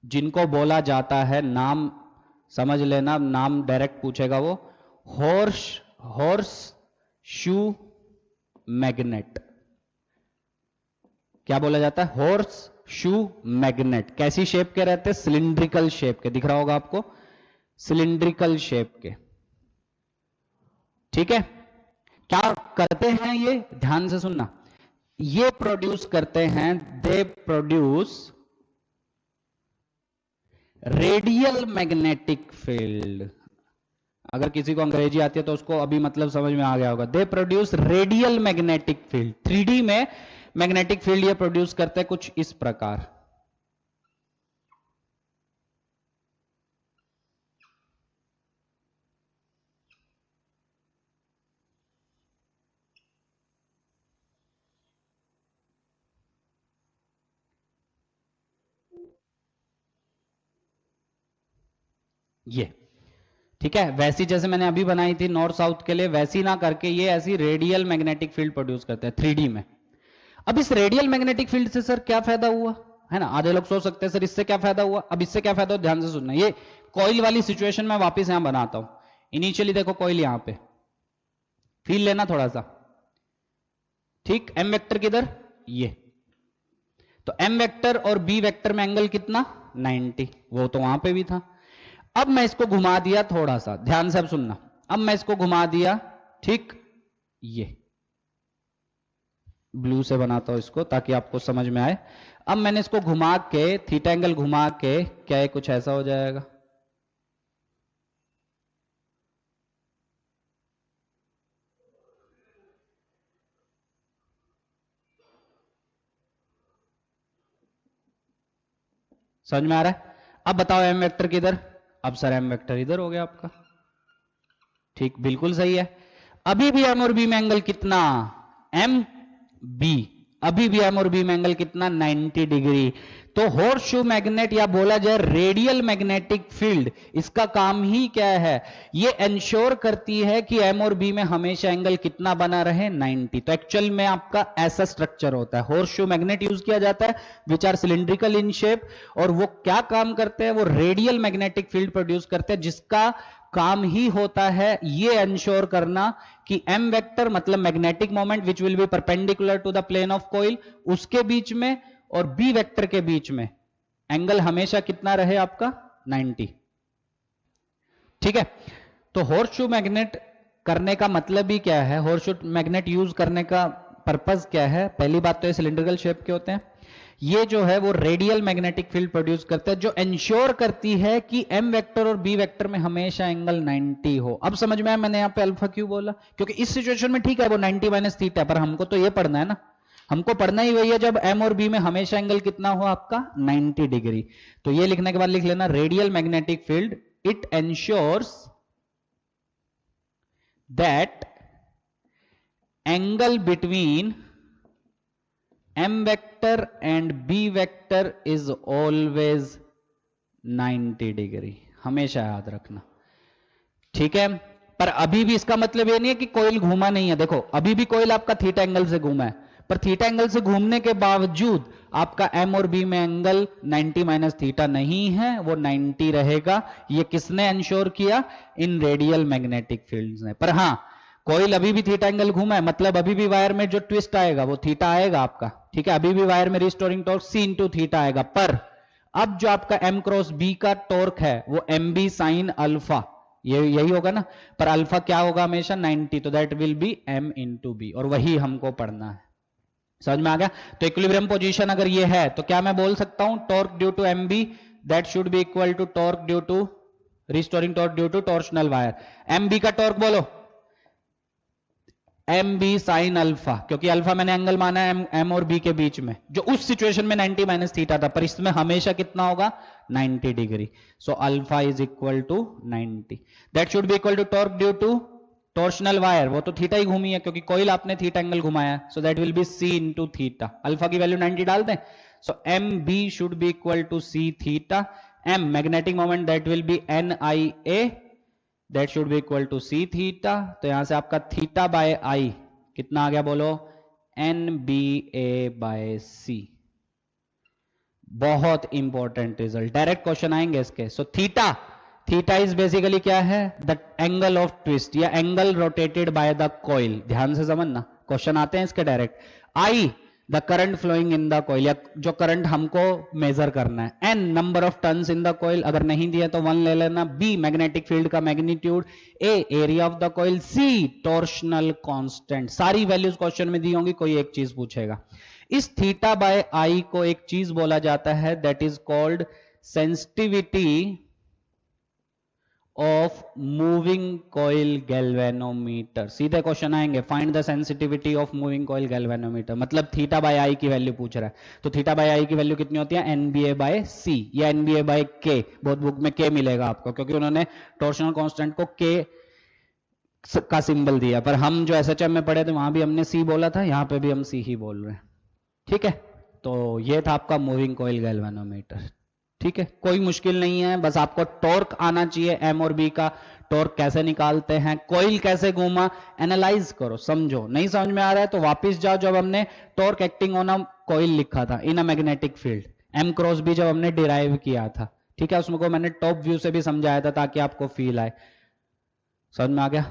Speaker 1: जिनको बोला जाता है, नाम समझ लेना, नाम डायरेक्ट पूछेगा वो, हॉर्स शू मैग्नेट। क्या बोला जाता है, हॉर्स शू मैग्नेट। कैसी शेप के रहते हैं, सिलिंड्रिकल शेप के, दिख रहा होगा आपको, सिलिंड्रिकल शेप के। ठीक है, क्या करते हैं ये, ध्यान से सुनना, ये प्रोड्यूस करते हैं, they produce radial magnetic field. अगर किसी को अंग्रेजी आती है तो उसको अभी मतलब समझ में आ गया होगा। They produce radial magnetic field, 3D में मैग्नेटिक फील्ड ये प्रोड्यूस करते हैं कुछ इस प्रकार। ये ठीक है, वैसी जैसे मैंने अभी बनाई थी नॉर्थ साउथ के लिए, वैसी ना करके ये ऐसी रेडियल मैग्नेटिक फील्ड प्रोड्यूस करते हैं 3D में। अब इस रेडियल मैग्नेटिक फील्ड से सर क्या फायदा हुआ, है ना, आधे लोग सोच सकते हैं सर इससे क्या फायदा हुआ। अब इससे क्या फायदा हुआ, ध्यान से सुनना। ये कॉइल वाली सिचुएशन में वापस यहां बनाता हूं। इनिशियली देखो कॉइल यहां पे, फील लेना थोड़ा सा। ठीक, एम वेक्टर किधर, ये, तो एम वेक्टर और बी वेक्टर में एंगल कितना 90, वो तो वहां पे भी था। अब मैं इसको घुमा दिया थोड़ा सा, ध्यान से अब सुनना, अब मैं इसको घुमा दिया, ठीक, ये ब्लू से बनाता हूं इसको ताकि आपको समझ में आए। अब मैंने इसको घुमा के, थीटा एंगल घुमा के, क्या है कुछ ऐसा हो जाएगा। समझ में आ रहा है? अब बताओ एम वेक्टर किधर? अब सर एम वेक्टर इधर हो गया आपका। ठीक, बिल्कुल सही है। अभी भी एम और बी में एंगल कितना? M B. अभी भी एम और बी में एंगल कितना? 90 डिग्री। तो हॉर्स शू मैग्नेट या बोला जाए रेडियल मैग्नेटिक फील्ड, इसका काम ही क्या है? ये इंश्योर करती है कि एम और बी में हमेशा एंगल कितना बना रहे? 90। तो एक्चुअल में आपका ऐसा स्ट्रक्चर होता है। हॉर्स शू मैग्नेट यूज किया जाता है which are cylindrical in shape, और वो क्या काम करते हैं? वो रेडियल मैग्नेटिक फील्ड प्रोड्यूस करते हैं, जिसका काम ही होता है ये इंश्योर करना कि एम वेक्टर मतलब magnetic moment which will be perpendicular to the plane of coil, उसके बीच में और बी वेक्टर के बीच में एंगल हमेशा कितना रहे आपका? 90। ठीक है, तो हॉर्स शू मैग्नेट करने का मतलब ही क्या है? हॉर्स शू मैग्नेट यूज करने का पर्पस क्या है? पहली बात तो ये सिलिंड्रिकल शेप के होते हैं। ये जो है वो रेडियल मैग्नेटिक फील्ड प्रोड्यूस करता है, जो इंश्योर करती है कि एम वेक्टर और बी वेक्टर में हमेशा एंगल 90 हो। अब समझ में आया मैंने यहां पे अल्फा क्यों बोला? क्योंकि इस सिचुएशन में ठीक है वो 90 माइनस थीटा, पर हमको तो ये पढ़ना है ना, हमको पढ़ना ही वही है जब एम और बी में हमेशा एंगल कितना हो आपका? 90 डिग्री। तो ये लिखने के बाद लिख लेना radial magnetic field, it ensures that angle between m vector and b vector is always 90 degree. हमेशा याद रखना, ठीक है। पर अभी भी इसका मतलब ये नहीं है कि कोइल घूमा नहीं है। देखो अभी भी कोइल आपका थीटा एंगल से घूमा है, पर थीटा एंगल से घूमने के बावजूद आपका m और b में एंगल 90 माइनस थीटा नहीं है, वो 90 रहेगा। ये किसने इंश्योर किया? इन रेडियल मैग्नेटिक फील्ड्स ने। पर हां, कोइल अभी भी थीटा एंगल घूमा है, मतलब अभी भी वायर में जो ट्विस्ट आएगा वो थीटा आएगा आपका, ठीक है। अभी भी वायर में restoring torque c into theta आएगा, पर अब जो आपका m क्रॉस b का टॉर्क है वो एम बी साइन अल्फा, ये यही होगा ना। पर अल्फा क्या होगा? हमेशा 90, तो that will be m into B, और वही हमको पढ़ना है। समझ में आ गया? तो इक्विलिब्रियम पोजीशन अगर ये है तो क्या मैं बोल सकता हूं? Torque due to M B that should be equal to torque due to restoring torque due to torsional wire. M B का टॉर्क बोलो, एम बी साइन अल्फा, क्योंकि अल्फा मैंने एंगल माना है एम और बी के बीच में, जो उस सिचुएशन में 90 माइनस थीटा था, पर इसमें हमेशा कितना होगा? 90 degree. So alpha is equal to 90, that should be equal to torque due to torsional wire, वो तो थीटा ही घूमी है क्योंकि कोइल आपने थीटा एंगल घुमाया है, so that will be C into theta. Alpha की वैल्यू 90 डालते हैं, so M B should be equal to C theta. M magnetic moment that will be N I A, that should be equal to C theta. तो यहां से आपका theta by आई कितना आ गया बोलो? N B A by C. बहुत important result, direct question आएंगे इसके। So theta, theta is basically क्या है? द एंगल ऑफ ट्विस्ट या angle rotated by the coil. ध्यान से समझना, क्वेश्चन आते हैं इसके direct. I the current flowing in the coil, या जो करंट हमको मेजर करना है। N number of turns in the coil, अगर नहीं दिया तो 1 ले लेना। बी मैग्नेटिक फील्ड का magnitude. A area of the coil. C torsional constant. सारी वैल्यूज क्वेश्चन में दी होंगी, कोई एक चीज पूछेगा। इस थीटा बाय आई को एक चीज बोला जाता है that is called sensitivity of moving coil galvanometer. सीधे क्वेश्चन आएंगे, find the sensitivity of moving coil galvanometer, मतलब थीटा बाय आई की वैल्यू पूछ रहा है। तो थीटा बाय आई की वैल्यू कितनी होती है? एनबीए बाय सी या एनबीए बाय के। बहुत बुक में के मिलेगा आपको, क्योंकि उन्होंने टॉर्शनल कांस्टेंट को के का सिंबल दिया, पर हम जो एसएचएम में पढ़े थे वहां भी हमने सी बोला था, यहां पे भी हम सी ही बोल रहे हैं, ठीक है। तो ये था आपका मूविंग कॉइल गैल्वेनोमीटर, ठीक है। कोई मुश्किल नहीं है, बस आपको टॉर्क आना चाहिए, एम और बी का टॉर्क कैसे निकालते हैं, कॉइल कैसे घूमा, एनालाइज करो, समझो। नहीं समझ में आ रहा है तो वापस जाओ, जब हमने torque acting on a coil लिखा था in a magnetic field, M cross B जब हमने डिराइव किया था, ठीक है, उसमें को मैंने टॉप व्यू से भी समझाया था ताकि आपको फील आए। समझ में आ गया?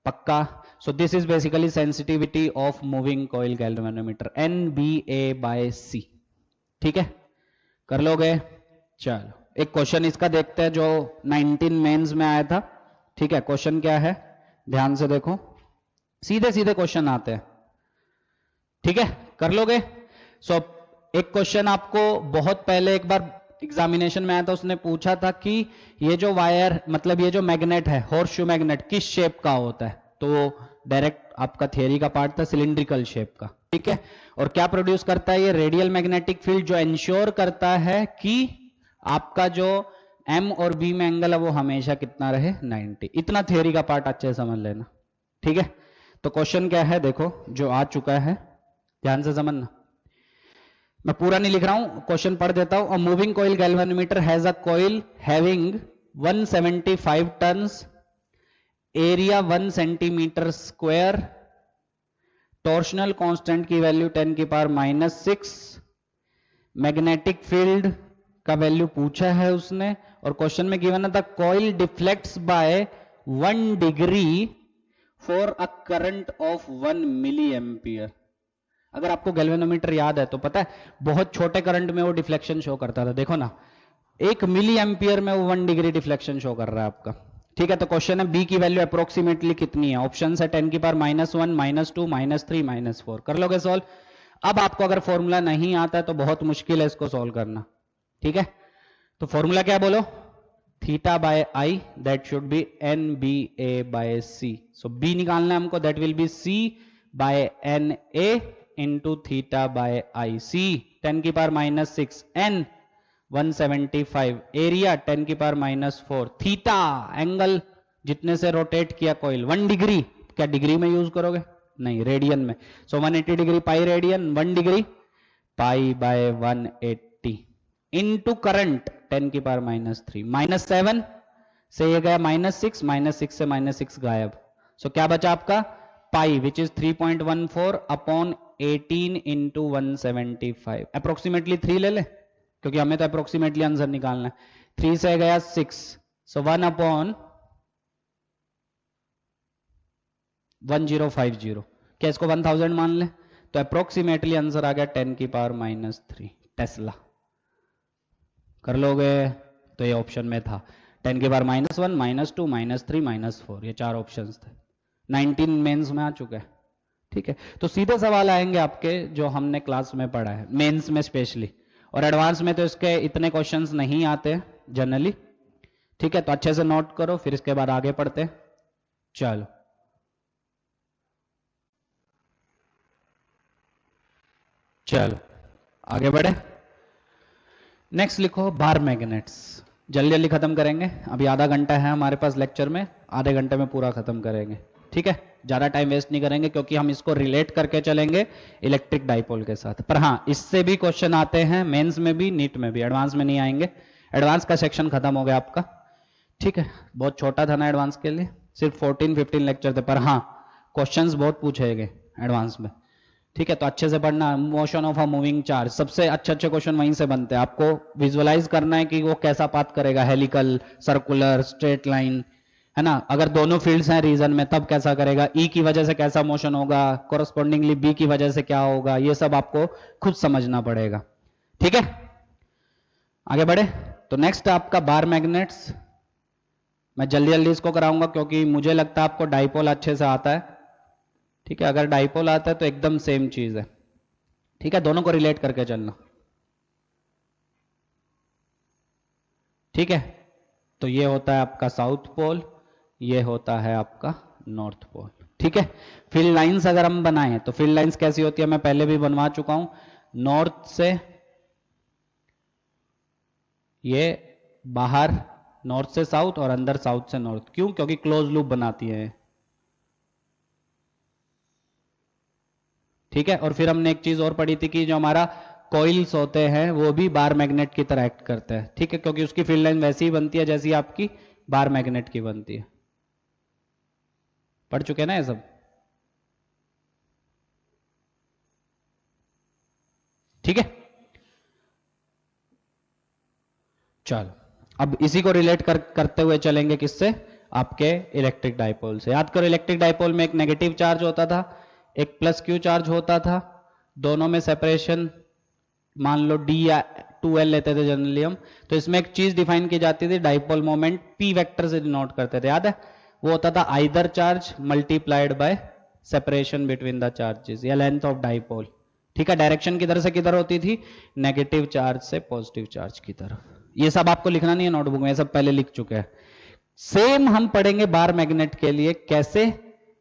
Speaker 1: पक्का? So this is basically sensitivity of moving coil galvanometer, NBA by C, ठीक है। कर लोगे? चलो एक क्वेश्चन इसका देखते हैं जो 19 मेंस में आया था, ठीक है। क्वेश्चन क्या है? ध्यान से देखो, सीधे सीधे क्वेश्चन आते हैं, ठीक है, कर लोगे? सो एक क्वेश्चन आपको बहुत पहले एक बार एग्जामिनेशन में आया था, उसने पूछा था कि ये जो वायर मतलब ये जो मैग्नेट है, हॉर्सशू मैग्नेट, किस शेप का होता है? तो डायरेक्ट आपका थियरी का पार्ट था सिलिंड्रिकल शेप का, ठीक है। और क्या प्रोड्यूस करता है ये? रेडियल मैग्नेटिक फील्ड, जो इंश्योर करता है कि आपका जो एम और बी में एंगल है वो हमेशा कितना रहे? 90। इतना थियरी का पार्ट अच्छे से समझ लेना, ठीक है। तो क्वेश्चन क्या है देखो, जो आ चुका है, ध्यान से समझना, मैं पूरा नहीं लिख रहा हूं, क्वेश्चन पढ़ देता हूं। A moving coil galvanometer has a coil having 175 turns, area 1 centimetre square, torsional constant की वैल्यू 10 की पावर -6, मैग्नेटिक फील्ड का वैल्यू पूछा है उसने, और क्वेश्चन में गिवन था coil deflects by 1 degree for a current of 1 milliampere. अगर आपको गैल्वेनोमीटर याद है तो पता है बहुत छोटे करंट में वो डिफ्लेक्शन शो करता था, देखो ना 1 मिली एम्पियर में वो 1 डिग्री डिफ्लेक्शन शो कर रहा है आपका, ठीक है। तो क्वेश्चन है बी की वैल्यू अप्रोक्सीमेटली कितनी है? ऑप्शन है 10 की पावर -1, -2, -3, -4। कर लोगे सॉल्व? अब आपको अगर फॉर्मूला नहीं आता है तो बहुत मुश्किल है इसको सॉल्व करना, ठीक है। तो फॉर्मूला क्या बोलो? Theta by I, that should be N B A by C. So B निकालना है हमको, that will be C by N A into theta by I. C 10 की पावर -6, एन 175, एरिया 10 की पावर -4, थीटा एंगल जितने से rotate किया coil 1 degree, क्या degree में यूज करोगे? नहीं, रेडियन में। सो 180 degree pi radian, 1 degree pi by 180 into current 10 की पावर -3, -7 से ये गया -6, -6 से -6 गायब। सो क्या बचा आपका? Pi which is 3.14 upon 18 into 175, approximately 3 ले ले क्योंकि हमें तो अप्रोक्सीमेटली आंसर निकालना है। 3 से गया 6, सो 1 अपॉन 1050, क्या इसको 1000 मान ले? तो अप्रोक्सीमेटली आंसर आ गया 10 की पावर -3 टेस्ला। कर लोगे? तो ये ऑप्शन में था 10 की पावर -1, -2, -3, -4, ये 4 ऑप्शंस थे। 19 मेंस में आ चुका है, ठीक है। तो सीधे सवाल आएंगे आपके जो हमने क्लास में पढ़ा है, मेंस में स्पेशली, और एडवांस में तो इसके इतने क्वेश्चंस नहीं आते जनरली, ठीक है। तो अच्छे से नोट करो, फिर इसके बाद आगे पढ़ते हैं। चलो चलो आगे बढ़े। नेक्स्ट लिखो बार मैग्नेट्स। जल्दी जल्दी खत्म करेंगे, अभी आधा घंटा है हमारे पास लेक्चर में, आधे घंटे में पूरा खत्म करेंगे, ठीक है। ज्यादा टाइम वेस्ट नहीं करेंगे क्योंकि हम इसको रिलेट करके चलेंगे इलेक्ट्रिक डाइपोल के साथ। पर हाँ, इससे भी क्वेश्चन आते हैं मेंस में भी, नीट में भी, एडवांस में नहीं आएंगे। एडवांस का सेक्शन खत्म हो गया आपका, ठीक है। बहुत छोटा था ना एडवांस के लिए, सिर्फ 14-15 लेक्चर थे, पर हाँ क्वेश्चंस बहुत पूछे गए एडवांस में, ठीक है। तो अच्छे से पढ़ना। Motion of a moving charge, सबसे अच्छे अच्छे क्वेश्चन वहीं से बनते हैं। आपको विजुअलाइज करना है कि वो कैसा पाथ करेगा, हेलिकल, सर्कुलर, स्ट्रेट लाइन, है ना। अगर दोनों फील्ड्स हैं रीजन में तब कैसा करेगा, ई की वजह से कैसा मोशन होगा, कोरस्पॉन्डिंगली बी की वजह से क्या होगा, ये सब आपको खुद समझना पड़ेगा, ठीक है। आगे बढ़े। तो नेक्स्ट आपका बार मैग्नेट्स। मैं जल्दी जल्दी इसको कराऊंगा क्योंकि मुझे लगता है आपको डाइपोल अच्छे से आता है, ठीक है। अगर डाइपोल आता है तो एकदम सेम चीज है, ठीक है। दोनों को रिलेट करके चलना, ठीक है। तो ये होता है आपका साउथ पोल, ये होता है आपका नॉर्थ पोल, ठीक है। फील्ड लाइंस अगर हम बनाएं तो फील्ड लाइंस कैसी होती है मैं पहले भी बनवा चुका हूं। नॉर्थ से ये बाहर, नॉर्थ से साउथ और अंदर साउथ से नॉर्थ, क्यों? क्योंकि क्लोज लूप बनाती है, ठीक है। और फिर हमने एक चीज और पढ़ी थी कि जो हमारा कॉइल्स होते हैं वो भी बार मैग्नेट की तरह एक्ट करते हैं, ठीक है, क्योंकि उसकी फील्ड लाइन वैसी ही बनती है जैसी आपकी बार मैग्नेट की बनती है। पढ़ चुके ना ये सब, ठीक है। चलो अब इसी को रिलेट करते हुए चलेंगे किससे? आपके इलेक्ट्रिक डाइपोल से। याद करो इलेक्ट्रिक डाइपोल में एक नेगेटिव चार्ज होता था, एक प्लस क्यू चार्ज होता था, दोनों में सेपरेशन मान लो डी या 2L लेते थे जनरली हम। तो इसमें एक चीज डिफाइन की जाती थी, डाइपोल मोमेंट पी वेक्टर से डिनोट करते थे, याद है? वो होता था either charge multiplied by separation between the charges या लेंथ ऑफ डाइपोल, ठीक है, डायरेक्शन किधर से किधर होती थी, नेगेटिव चार्ज से पॉजिटिव चार्ज की तरफ। ये सब आपको लिखना नहीं है नोटबुक में, ये सब पहले लिख चुके हैं। सेम हम पढ़ेंगे बार मैग्नेट के लिए। कैसे?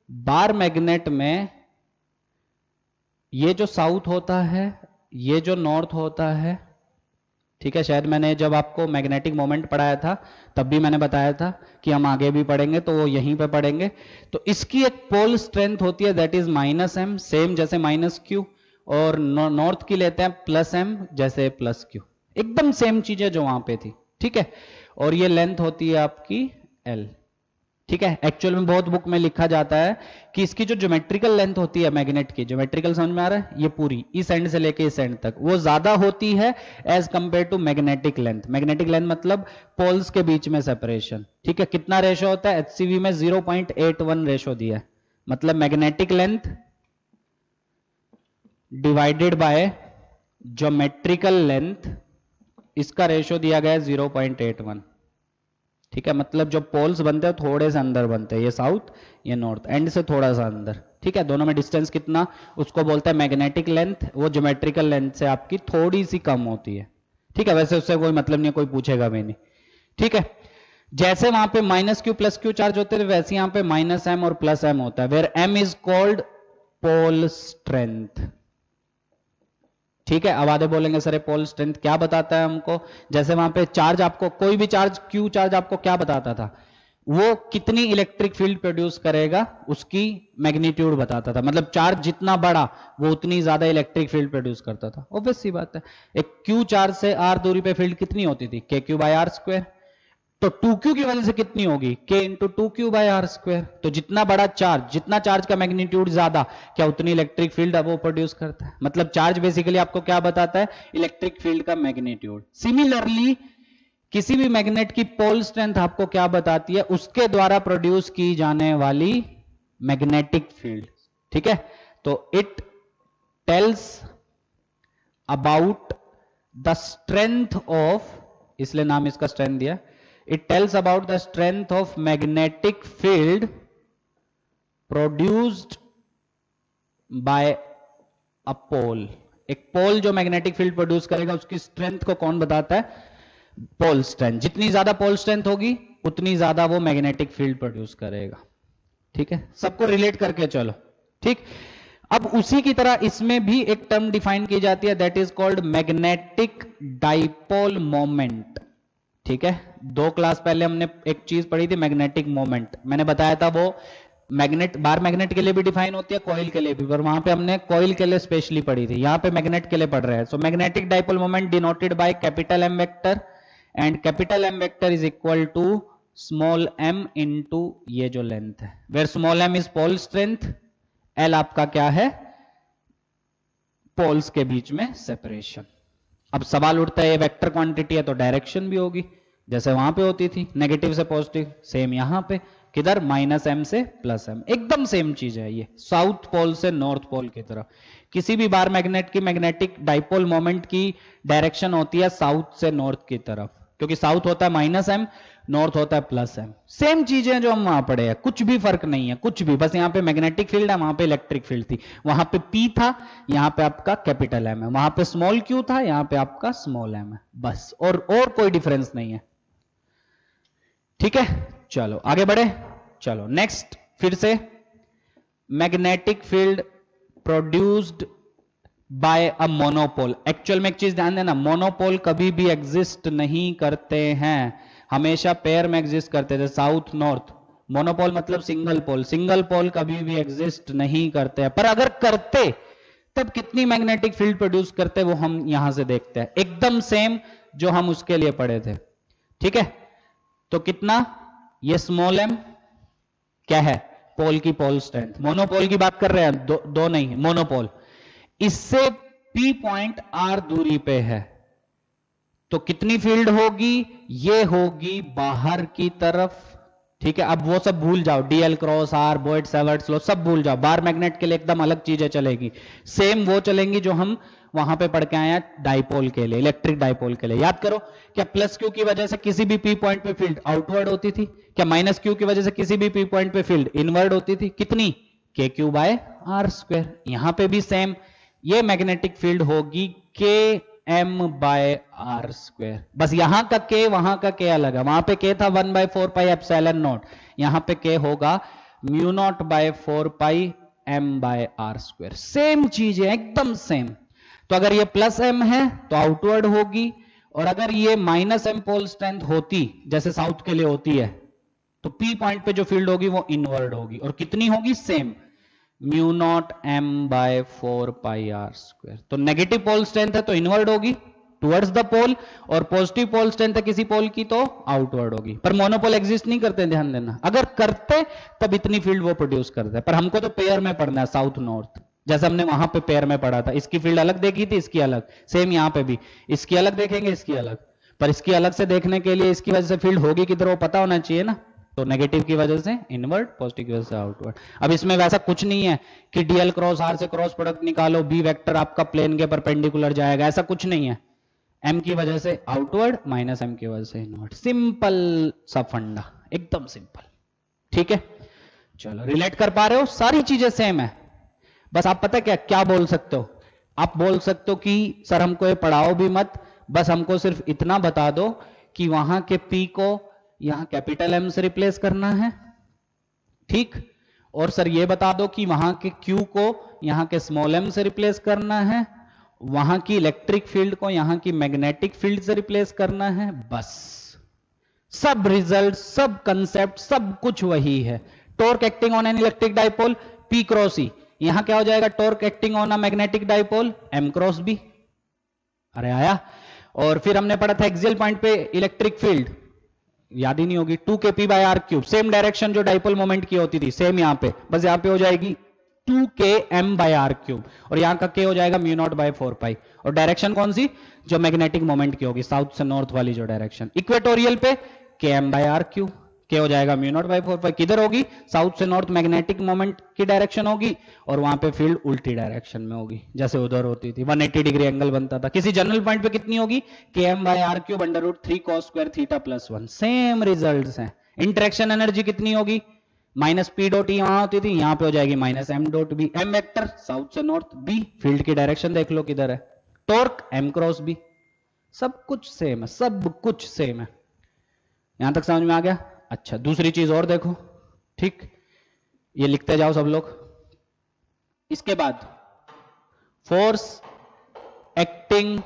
Speaker 1: बार मैग्नेट में ये जो साउथ होता है, ये जो नॉर्थ होता है, ठीक है, शायद मैंने जब आपको मैग्नेटिक मोमेंट पढ़ाया था तब भी मैंने बताया था कि हम आगे भी पढ़ेंगे, तो वो यहीं पे पढ़ेंगे। तो इसकी एक पोल स्ट्रेंथ होती है दैट इज -m, सेम जैसे -q, और नॉर्थ की लेते हैं +m जैसे +q, एकदम सेम चीज है जो वहां पे थी, ठीक है। और ये लेंथ होती है आपकी l, ठीक है। एक्चुअल में बहुत बुक में लिखा जाता है कि इसकी जो ज्योमेट्रिकल लेंथ होती है मैग्नेट की, ज्योमेट्रिकल समझ में आ रहा है, ये पूरी इस एंड से लेके इस एंड तक वो ज्यादा होती है as compare to magnetic length. Magnetic length मतलब पोल्स के बीच में सेपरेशन, ठीक है। कितना रेशो होता है? HCV में 0.81 रेशो दिया है, मतलब magnetic length divided by geometrical length, इसका रेशो दिया गया है 0.81, ठीक है। मतलब जो पोल्स बनते हैं थोड़े से अंदर बनते हैं, ये साउथ ये नॉर्थ, एंड से थोड़ा सा अंदर, ठीक है। दोनों में डिस्टेंस कितना, उसको बोलते हैं मैग्नेटिक लेंथ। वो ज्योमेट्रिकल लेंथ से आपकी थोड़ी सी कम होती है, ठीक है। वैसे उससे कोई मतलब नहीं है, कोई पूछेगा भी नहीं, ठीक है। जैसे वहां पे -q +q चार्ज होते थे, वैसे यहां पे -m और +m होता है, where m is called pole strength, ठीक है। अब आधे बोलेंगे सर पोल स्ट्रेंथ क्या बताता है हमको? जैसे वहां पे चार्ज, आपको कोई भी चार्ज, क्यू चार्ज आपको क्या बताता था? वो कितनी इलेक्ट्रिक फील्ड प्रोड्यूस करेगा उसकी मैग्नीट्यूड बताता था, मतलब चार्ज जितना बड़ा वो उतनी ज्यादा इलेक्ट्रिक फील्ड प्रोड्यूस करता था। ऑब्वियस सी बात है। एक क्यू चार्ज से r दूरी पे फील्ड कितनी होती थी? KQ/r²। तो 2q की वजह से कितनी होगी? k × 2q/r²। तो जितना बड़ा चार्ज, जितना चार्ज का मैग्नीट्यूड ज्यादा, क्या उतनी इलेक्ट्रिक फील्ड अब वो प्रोड्यूस करता है। मतलब चार्ज बेसिकली आपको क्या बताता है? इलेक्ट्रिक फील्ड का मैग्नीट्यूड। सिमिलरली किसी भी मैग्नेट की पोल स्ट्रेंथ आपको क्या बताती है? उसके द्वारा प्रोड्यूस की जाने वाली मैग्नेटिक फील्ड, ठीक है। तो it tells about the strength of, इसलिए नाम इसका स्ट्रेंथ दिया, it tells about the strength of magnetic field produced by a pole। एक पोल जो मैग्नेटिक फील्ड प्रोड्यूस करेगा उसकी स्ट्रेंथ को कौन बताता है? Pole strength. जितनी ज्यादा पोल स्ट्रेंथ होगी उतनी ज्यादा वो मैग्नेटिक फील्ड प्रोड्यूस करेगा, ठीक है। सबको रिलेट करके चलो, ठीक। अब उसी की तरह इसमें भी एक टर्म डिफाइन की जाती है that is called magnetic dipole moment, ठीक है। 2 क्लास पहले हमने एक चीज पढ़ी थी मैग्नेटिक मोमेंट, मैंने बताया था वो मैग्नेट, बार मैग्नेट के लिए भी डिफाइन होती है, कॉइल के लिए भी, पर वहां पे हमने कॉइल के लिए स्पेशली पढ़ी थी, यहां पे मैग्नेट के लिए पढ़ रहे हैं। So magnetic dipole moment denoted by capital M vector, and capital M vector is equal to small m into ये जो लेंथ है, where small m is pole strength, L आपका क्या है? पोल्स के बीच में सेपरेशन। अब सवाल उठता है ये वेक्टर क्वांटिटी है तो डायरेक्शन भी होगी, जैसे वहां पे होती थी नेगेटिव से पॉजिटिव, सेम यहां पे किधर? -m से +m, एकदम सेम चीज है ये, साउथ पोल से नॉर्थ पोल की तरफ। किसी भी बार मैग्नेट की मैग्नेटिक डाइपोल मोमेंट की डायरेक्शन होती है साउथ से नॉर्थ की तरफ, क्योंकि साउथ होता है -m, नॉर्थ होता है +m। सेम चीजें जो हम वहां पढ़े हैं, कुछ भी फर्क नहीं है, कुछ भी, बस यहाँ पे मैग्नेटिक फील्ड है, वहां पे इलेक्ट्रिक फील्ड थी, वहां पे P था, यहाँ पे आपका कैपिटल M है, वहां पे स्मॉल q था, यहाँ पे आपका स्मॉल m है, बस। और कोई डिफरेंस नहीं है, ठीक है। चलो आगे बढ़े, चलो नेक्स्ट, फिर से magnetic field produced by a monopole. Actual में एक चीज ध्यान देना, मोनोपोल कभी भी एग्जिस्ट नहीं करते हैं, हमेशा पेयर में एग्जिस्ट करते थे, साउथ नॉर्थ। मोनोपोल मतलब सिंगल पोल, सिंगल पोल कभी भी एग्जिस्ट नहीं करते हैं, पर अगर करते तब कितनी मैग्नेटिक फील्ड प्रोड्यूस करते वो हम यहां से देखते हैं, एकदम सेम जो हम उसके लिए पढ़े थे, ठीक है। तो कितना? ये स्मॉल m क्या है? पोल की पोल स्ट्रेंथ। मोनोपोल की बात कर रहे हैं, दो नहीं, मोनोपोल। इससे P पॉइंट R दूरी पे है, तो कितनी फील्ड होगी? ये होगी बाहर की तरफ, ठीक है। अब वो सब भूल जाओ, DL×R, बोयड-सैवर्ट्स लॉ सब भूल जाओ, बार मैग्नेट के लिए एकदम अलग चीजें चलेगी, सेम वो चलेंगी जो हम वहां पे पढ़ के आए हैं डाइपोल के लिए, इलेक्ट्रिक डाइपोल के लिए। याद करो, क्या +q की वजह से किसी भी P पॉइंट पे फील्ड आउटवर्ड होती थी? क्या -q की वजह से किसी भी P पॉइंट पे फील्ड इनवर्ड होती थी? कितनी? KQ/R²। यहां पे भी सेम, ये मैग्नेटिक फील्ड होगी के एम बाय आर स्क्वायर। बस यहां का के वहां का के अलग है, वहां पे के था 1/4πε0, यहां पे के होगा mu naught by 4π M by R square. Same चीज है, एकदम सेम। तो अगर ये प्लस एम है तो आउटवर्ड होगी, और अगर ये माइनस एम पोल स्ट्रेंथ होती जैसे साउथ के लिए होती है, तो पी पॉइंट पे जो फील्ड होगी वो इनवर्ड होगी, और कितनी होगी? Same, mu naught M by 4πr square. तो नेगेटिव पोल स्ट्रेंथ है तो इनवर्ड होगी टुवर्ड्स द पोल, और पॉजिटिव पोल स्ट्रेंथ है किसी पोल की तो आउटवर्ड होगी। पर मोनोपोल एग्जिस्ट नहीं करते, ध्यान देना। अगर करते तब इतनी फील्ड वो प्रोड्यूस करते, पर हमको तो पेयर में पढ़ना है, साउथ नॉर्थ, जैसे हमने वहां पे पेयर में पढ़ा था। इसकी फील्ड अलग देखी थी, इसकी अलग। सेम यहां पे भी इसकी अलग देखेंगे, इसकी अलग। पर इसकी अलग से देखने के लिए इसकी वजह से फील्ड होगी किधर वो पता होना चाहिए ना। तो नेगेटिव की वजह से इनवर्ड, पॉजिटिव की वजह से आउटवर्ड। अब इसमें वैसा कुछ नहीं है कि डीएल क्रॉस आर से क्रॉस प्रोडक्ट निकालो, बी वेक्टर आपका प्लेन के परपेंडिकुलर जाएगा, ऐसा कुछ नहीं है। एम की वजह से आउटवर्ड, माइनस एम की वजह से इनवर्ड। सिंपल सा फंडा, एकदम सिंपल। ठीक है, चलो रिलेट कर पा रहे हो? सारी चीजें सेम है। बस आप पता क्या क्या बोल सकते हो? आप बोल सकते हो कि सर हमको ये पढ़ाओ भी मत, बस हमको सिर्फ इतना बता दो कि वहां के पी को यहां कैपिटल एम से रिप्लेस करना है, ठीक। और सर ये बता दो कि वहां के क्यू को यहां के स्मॉल एम से रिप्लेस करना है, वहां की इलेक्ट्रिक फील्ड को यहां की मैग्नेटिक फील्ड से रिप्लेस करना है, बस। सब रिजल्ट, सब कंसेप्ट, सब कुछ वही है। Torque acting on an electric dipole, P cross E. यहां क्या हो जाएगा? Torque acting on a magnetic dipole, M cross B. अरे आया। और फिर हमने पढ़ा था एक्सियल पॉइंट पे इलेक्ट्रिक फील्ड, याद ही नहीं होगी, 2kp/r³। सेम डायरेक्शन जो डाइपोल मोमेंट की होती थी, सेम यहां पे, बस यहां पे हो जाएगी 2km/r³, और यहां का k हो जाएगा म्यू नॉट बाय 4π। और डायरेक्शन कौन सी? जो मैग्नेटिक मोमेंट की होगी, साउथ से नॉर्थ वाली जो डायरेक्शन। इक्वेटोरियल पे km/r³, के हो जाएगा म्यू नॉट बाय 4π। किधर होगी? साउथ से नॉर्थ मैग्नेटिक मोमेंट की डायरेक्शन होगी, और वहां पे फील्ड उल्टी डायरेक्शन में होगी, जैसे उधर होती थी, 180 डिग्री एंगल बनता था। किसी जनरल पॉइंट पे कितनी होगी? km/r³ √3 cos square theta plus 1। Same results हैं। इंटरेक्शन एनर्जी कितनी होगी? माइनस पी डॉट ई वहां होती थी, यहां पे हो जाएगी minus M dot B. M vector south से नॉर्थ, बी फील्ड की डायरेक्शन देख लो किधर है, टॉर्क एम क्रॉस बी। सब कुछ सेम है, सब कुछ सेम है। यहां तक समझ में आ गया? अच्छा, दूसरी चीज और देखो, ठीक, ये लिखते जाओ सब लोग। इसके बाद force acting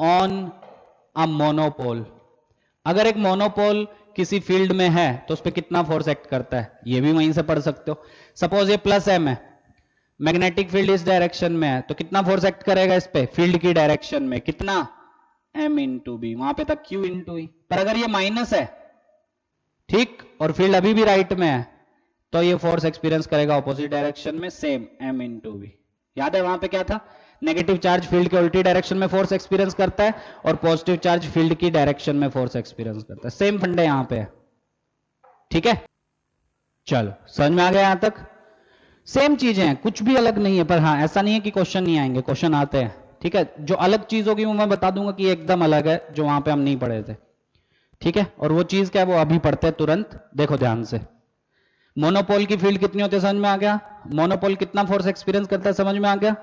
Speaker 1: on a monopole. अगर एक मोनोपोल किसी फील्ड में है तो उस पर कितना फोर्स एक्ट करता है, ये भी वहीं से पढ़ सकते हो। सपोज ये प्लस एम है, मैग्नेटिक फील्ड इस डायरेक्शन में है, तो कितना फोर्स एक्ट करेगा इस पे? फील्ड की डायरेक्शन में कितना? एम इंटू बी, वहां पे तक क्यू इंटू ई। पर अगर ये माइनस है, ठीक, और फील्ड अभी भी राइट में है, तो ये फोर्स एक्सपीरियंस करेगा ऑपोजिट डायरेक्शन में, सेम एम इंटू बी। याद है वहां पे क्या था? नेगेटिव चार्ज फील्ड के उल्टी डायरेक्शन में फोर्स एक्सपीरियंस करता है, और पॉजिटिव चार्ज फील्ड की डायरेक्शन में फोर्स एक्सपीरियंस करता है। सेम फंडे यहां पे है, ठीक है। चलो समझ में आ गया यहां तक? सेम चीजें हैं, कुछ भी अलग नहीं है। पर हाँ, ऐसा नहीं है कि क्वेश्चन नहीं आएंगे, क्वेश्चन आते हैं, ठीक है। जो अलग चीज होगी वो मैं बता दूंगा कि एकदम अलग है, जो वहां पे हम नहीं पढ़े थे, ठीक है। और वो चीज क्या है, वो अभी पढ़ते हैं तुरंत, देखो ध्यान से। मोनोपोल की फील्ड कितनी होती है, समझ में आ गया? मोनोपोल कितना फोर्स एक्सपीरियंस करता है, समझ में आ गया?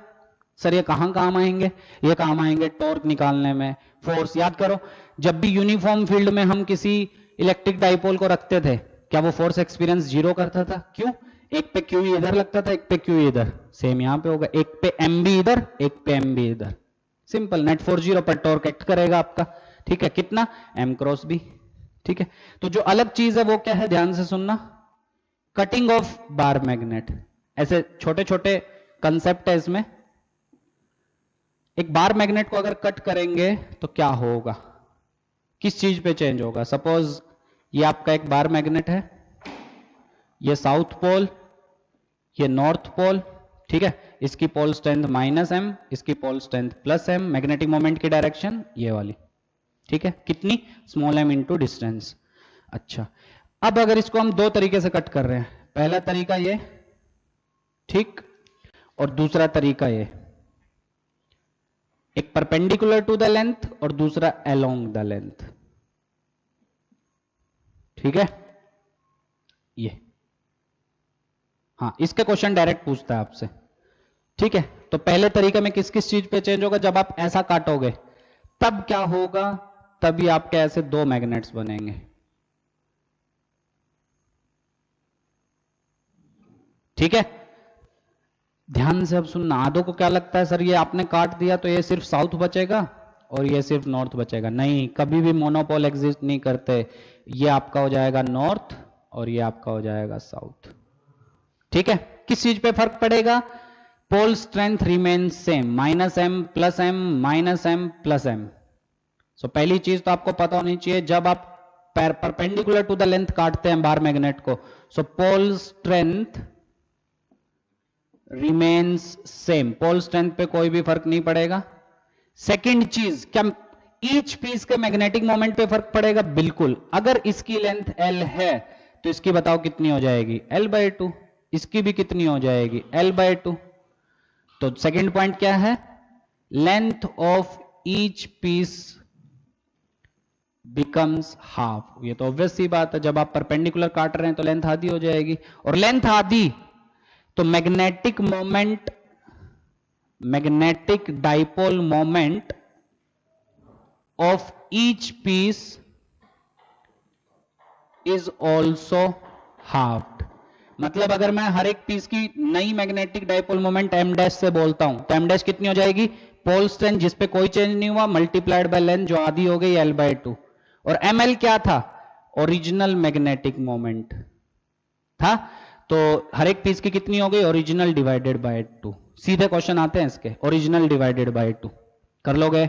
Speaker 1: सर ये कहां काम आएंगे? ये काम आएंगे टॉर्क निकालने में। फोर्स याद करो, जब भी यूनिफॉर्म फील्ड में हम किसी इलेक्ट्रिक डाइपोल को रखते थे, क्या वो फोर्स एक्सपीरियंस जीरो करता था? क्यों? एक पे क्यू इधर लगता था, एक पे क्यू इधर। सेम यहां पे होगा, एक पे एम बी इधर, एक पे एम बी इधर। सिंपल, नेट फोर्स जीरो, पर टॉर्क एक्ट करेगा आपका, ठीक है। कितना? एम क्रॉस बी, ठीक है। तो जो अलग चीज है वो क्या है, ध्यान से सुनना। Cutting of bar magnet. ऐसे छोटे छोटे कंसेप्ट है इसमें। एक बार मैग्नेट को अगर कट करेंगे तो क्या होगा, किस चीज पे चेंज होगा? सपोज ये आपका एक बार मैग्नेट है, ये साउथ पोल, ये नॉर्थ पोल, ठीक है। इसकी पोल स्ट्रेंथ माइनस एम, इसकी pole strength plus M, magnetic moment की डायरेक्शन ये वाली, ठीक है। कितनी? Small M into distance. अच्छा, अब अगर इसको हम दो तरीके से कट कर रहे हैं, पहला तरीका ये, ठीक, और दूसरा तरीका ये, एक परपेंडिकुलर टू द लेंथ और दूसरा अलोंग द लेंथ, ठीक है। ये हाँ, इसके क्वेश्चन डायरेक्ट पूछता है आपसे। ठीक है, तो पहले तरीके में किस किस चीज पे चेंज होगा, जब आप ऐसा काटोगे तब क्या होगा, तभी आपके ऐसे दो मैग्नेट्स बनेंगे। ठीक है, ध्यान से अब सुनना। आधो को क्या लगता है सर ये आपने काट दिया तो ये सिर्फ साउथ बचेगा और ये सिर्फ नॉर्थ बचेगा। नहीं, कभी भी मोनोपोल एग्जिस्ट नहीं करते। ये आपका हो जाएगा नॉर्थ और ये आपका हो जाएगा साउथ। ठीक है, किस चीज पे फर्क पड़ेगा, pole strength remain same, -m + m -m + m। So पहली चीज तो आपको पता होनी चाहिए, जब आप परपेंडिकुलर टू द लेंथ काटते हैं बार मैग्नेट को, so pole strength remains same, pole strength पे कोई भी फर्क नहीं पड़ेगा। सेकंड चीज, क्या ईच पीस के मैग्नेटिक मोमेंट पे फर्क पड़ेगा, बिल्कुल। अगर इसकी लेंथ l है तो इसकी बताओ कितनी हो जाएगी, l/2। इसकी भी कितनी हो जाएगी, l/2। तो सेकंड पॉइंट क्या है, length of each piece becomes half. ये तो ऑब्वियस सी बात है, जब आप परपेंडिकुलर काट रहे हैं तो लेंथ आधी हो जाएगी, और लेंथ आधी तो magnetic moment, magnetic dipole moment of each piece is also halved. मतलब अगर मैं हर एक पीस की नई मैग्नेटिक डाइपोल मोमेंट m' से बोलता हूं तो m' कितनी हो जाएगी, पोल स्ट्रेंथ जिसपे कोई चेंज नहीं हुआ मल्टीप्लाइड बाय लेंथ जो आधी हो गई l/2, और ml क्या था, ओरिजिनल मैग्नेटिक मोमेंट था। तो हर एक पीस की कितनी हो गई, ओरिजिनल डिवाइडेड बाय 2। सीधे क्वेश्चन आते हैं इसके, ओरिजिनल डिवाइडेड बाय 2 कर लोगे।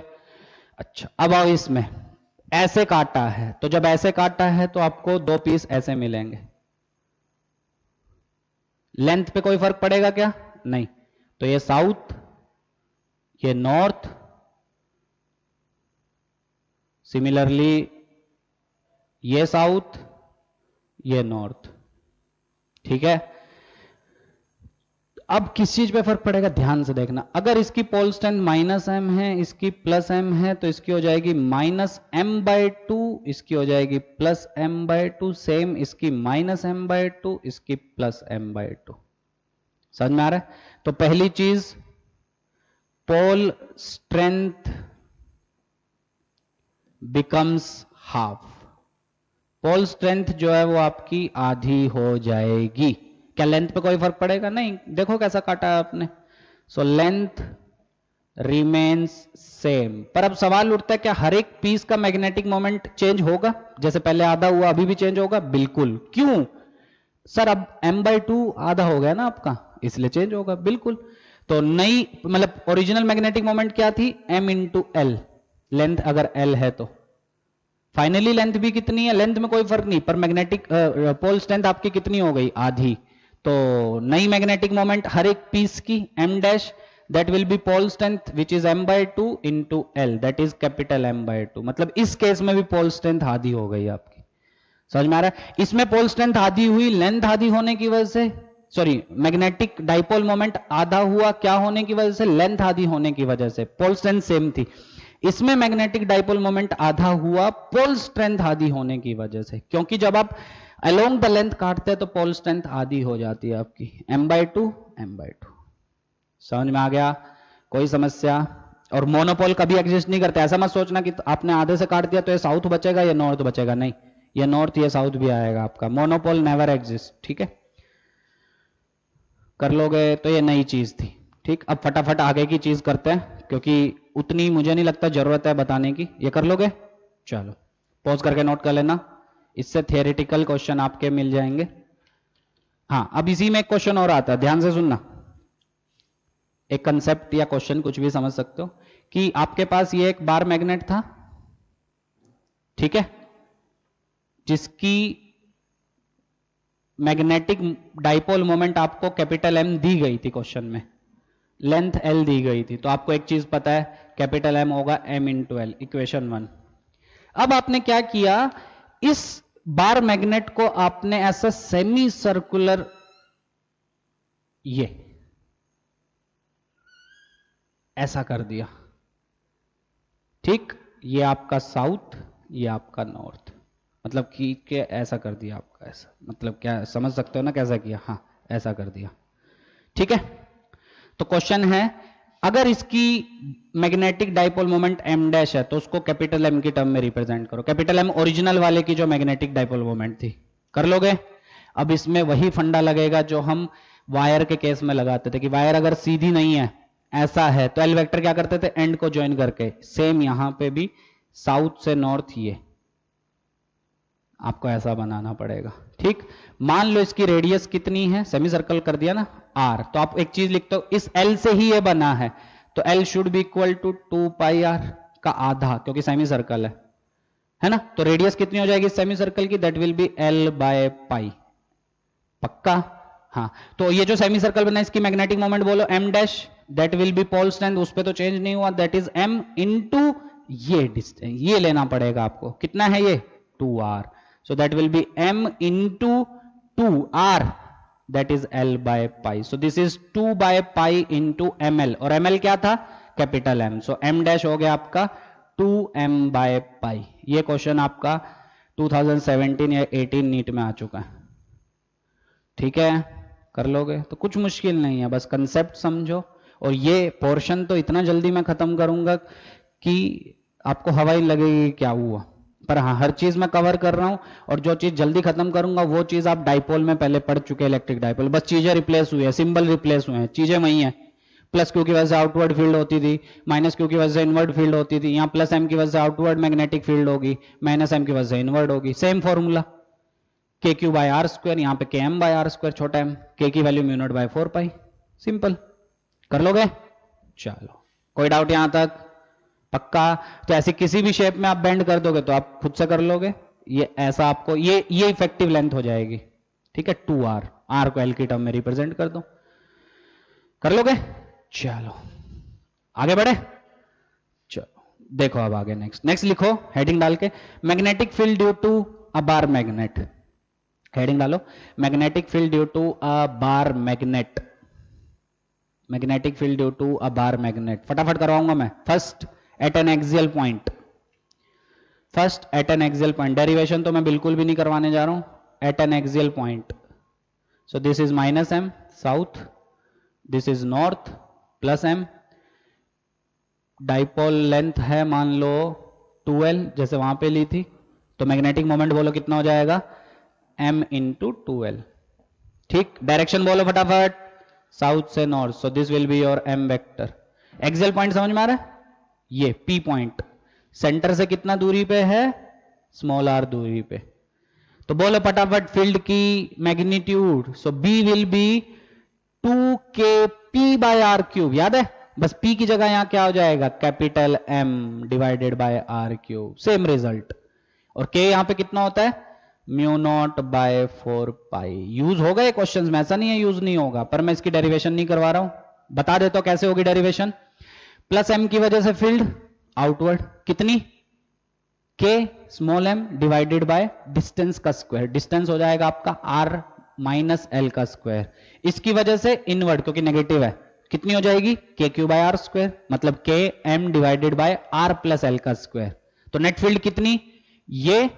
Speaker 1: अच्छा, अब आओ इसमें, ऐसे काटा है तो जब ऐसे काटा है तो आपको दो पीस ऐसे मिलेंगे, लेंथ पे कोई फर्क पड़ेगा क्या, नहीं। तो ये साउथ, ये नॉर्थ, सिमिलरली ये साउथ, ये नॉर्थ। ठीक है, अब किस चीज पे फर्क पड़ेगा, ध्यान से देखना। अगर इसकी पोल स्ट्रेंथ -m है, इसकी +m है, तो इसकी हो जाएगी -m/2, इसकी हो जाएगी +m/2, सेम इसकी -m/2, इसकी +m/2। समझ में आ रहा है। तो पहली चीज, pole strength becomes half, pole strength जो है वो आपकी आधी हो जाएगी। क्या लेंथ पे कोई फर्क पड़ेगा, नहीं। देखो कैसा काटा है आपने, सो लेंथ रिमेन्स सेम। पर अब सवाल उठता है, क्या हर एक पीस का मैग्नेटिक मोमेंट चेंज होगा, जैसे पहले आधा हुआ अभी भी चेंज होगा, बिल्कुल। क्यों सर, अब m/2 आधा हो गया ना आपका, इसलिए चेंज होगा, बिल्कुल। तो नई मतलब ओरिजिनल मैग्नेटिक मोमेंट क्या थी, m × l, लेंथ अगर l है तो फाइनली लेंथ भी कितनी है, लेंथ में कोई फर्क नहीं, पर मैग्नेटिक पोल स्ट्रेंथ आपकी कितनी हो गई, आधी। तो नई मैग्नेटिक मोमेंट हर एक पीस की m' that will be pole strength which is m/2 × l, that is capital M/2। मतलब इस केस में भी पोल स्ट्रेंथ आधी हो गई आपकी। समझ में आ रहा है। इसमें पोल स्ट्रेंथ आधी हुई, लेंथ आधी होने की वजह से, सॉरी मैग्नेटिक डाइपोल मोमेंट आधा हुआ, क्या होने की वजह से, लेंथ आधी होने की वजह से, पोल स्ट्रेंथ सेम थी। इसमें मैग्नेटिक डाइपोल मोमेंट आधा हुआ पोल स्ट्रेंथ आधी होने की वजह से, क्योंकि जब आप अलोंग द लेंथ काटते हैं तो पोल स्ट्रेंथ आधी हो जाती है आपकी, m/2 m/2। समझ में आ गया, कोई समस्या। और मोनोपोल कभी एग्जिस्ट नहीं करता, ऐसा मत सोचना कि आपने आधे से काट दिया तो ये साउथ बचेगा या नॉर्थ बचेगा, नहीं, ये नॉर्थ ये साउथ भी आएगा आपका। Monopole never exist. ठीक है, कर लोगे तो ये नई चीज थी। ठीक, अब फटाफट आगे की चीज करते हैं, क्योंकि उतनी मुझे नहीं लगता जरूरत है बताने की। ये कर लोगे, चलो पॉज करके नोट कर लेना, इससे थियोरेटिकल क्वेश्चन आपके मिल जाएंगे। हाँ, अब इसी में एक क्वेश्चन और आता है, ध्यान से सुनना। एक कंसेप्ट या क्वेश्चन कुछ भी समझ सकते हो, कि आपके पास ये एक बार मैग्नेट था, ठीक है, जिसकी मैग्नेटिक डाइपोल मोमेंट आपको कैपिटल M दी गई थी क्वेश्चन में, लेंथ L दी गई थी। तो आपको एक चीज पता है, कैपिटल M होगा M × L, इक्वेशन 1। अब आपने क्या किया, इस बार मैग्नेट को आपने ऐसा सेमी सर्कुलर, ये ऐसा कर दिया। ठीक, ये आपका साउथ, ये आपका नॉर्थ, मतलब कि ऐसा कर दिया आपका, ऐसा मतलब क्या समझ सकते हो ना कैसा किया, हाँ ऐसा कर दिया। ठीक है, तो क्वेश्चन है, अगर इसकी magnetic dipole moment m dash है तो उसको कैपिटल M की टर्म में रिप्रेजेंट करो। कैपिटल M ओरिजिनल वाले की जो मैग्नेटिक डाइपोल मोमेंट थी, कर लोगे? अब इसमें वही फंडा लगेगा जो हम वायर के केस में लगाते थे कि वायर अगर सीधी नहीं है, ऐसा है, तो एल वेक्टर क्या करते थे, एंड को ज्वाइन करके। सेम यहां पे भी साउथ से नॉर्थ ये आपको ऐसा बनाना पड़ेगा। ठीक, मान लो इसकी रेडियस कितनी है, सेमी सर्कल कर दिया ना r, तो आप एक चीज लिखते हो, इस l से ही ये बना है, तो l should be equal to 2 pi r का आधा, क्योंकि सेमी सर्कल है ना। तो रेडियस कितनी हो जाएगी सेमी सर्कल की, that will be l by pi. पक्का? हाँ, तो ये जो सेमी सर्कल बना इसकी मैग्नेटिक मोमेंट बोलो m dash, that will be pole strength, उस पे तो चेंज नहीं हुआ, दैट इज m इनटू ये डिस्टेंस, ये लेना पड़ेगा आपको। कितना है ये, 2r, so that will be m into 2r, that is l by pi, so this is 2 by pi into ml, और ml क्या था, capital M, so m dash हो गया आपका 2m by pi। ये क्वेश्चन आपका 2017 या 18 नीट में आ चुका है। ठीक है, कर लोगे? तो कुछ मुश्किल नहीं है, बस कंसेप्ट समझो। और ये पोर्शन तो इतना जल्दी मैं खत्म करूंगा कि आपको हवा ही लगेगी क्या हुआ, पर हाँ, हर चीज मैं कवर कर रहा हूं, और जो चीज जल्दी खत्म करूंगा वो चीज आप डाइपोल में पहले पढ़ चुके, इलेक्ट्रिक डाइपोल, बस चीजें रिप्लेस हुई है, सिंबल रिप्लेस हुए हैं, चीजें वही है। प्लस क्यू की वजह से आउटवर्ड फील्ड होती थी, माइनस क्यू की वजह से इनवर्ड फील्ड होती थी, यहाँ प्लस एम की वजह से आउटवर्ड मैग्नेटिक फील्ड होगी, माइनस एम की वजह से इनवर्ड होगी। सेम फॉर्मूला, के क्यू बाय आर स्क्वायर, यहाँ पे के एम बाय आर स्क्वायर, छोटा एम, के की value mu naught by 4 pi, simple. कर लोगे? चलो, कोई डाउट यहां तक? पक्का? तो ऐसे किसी भी शेप में आप बेंड कर दोगे तो आप खुद से कर लोगे, ये ऐसा आपको ये इफेक्टिव लेंथ हो जाएगी। ठीक है, 2r, r को l की टर्म में रिप्रेजेंट कर दो, कर लोगे? चलो आगे बढ़े। चलो देखो अब आगे, नेक्स्ट लिखो हेडिंग डाल के, magnetic field due to a bar magnet. Heading डालो, magnetic field due to a bar magnet, magnetic field due to a bar magnet. फटाफट करवाऊंगा मैं। First at an axial point, first at an axial point, derivation तो मैं बिल्कुल भी नहीं करवाने जा रहा हूं, at an axial point. So this is minus M south, this is north, plus M, dipole length है मान लो 2l जैसे वहां पे ली थी, तो मैग्नेटिक मोमेंट बोलो कितना हो जाएगा, m इंटू 2l। ठीक, डायरेक्शन बोलो फटाफट, साउथ से north, so this will be your m vector. Axial point समझ में आ रहा है, ये P पॉइंट सेंटर से कितना दूरी पे है, स्मॉल r दूरी पे। तो बोलो फटाफट फील्ड की magnitude, so B will be 2kp by r cube, याद है? बस P की जगह यहां क्या हो जाएगा, capital M divided by r cube, same result. और K यहां पे कितना होता है, mu naught by 4 pi. Use होगा ये क्वेश्चन में, ऐसा नहीं है यूज नहीं होगा, पर मैं इसकी डेरिवेशन नहीं करवा रहा हूं, बता देता हूं कैसे होगी डेरिवेशन। प्लस m की वजह से फील्ड आउटवर्ड कितनी, k small m divided by distance का स्क्वायर, डिस्टेंस हो जाएगा आपका r माइनस एल का स्क्वायर, इसकी वजह से इनवर्ड क्योंकि नेगेटिव है, कितनी हो जाएगी, के क्यू बाय आर स्क्वायर, मतलब K M divided by R plus L का स्क्वायर। तो नेट फील्ड कितनी, ये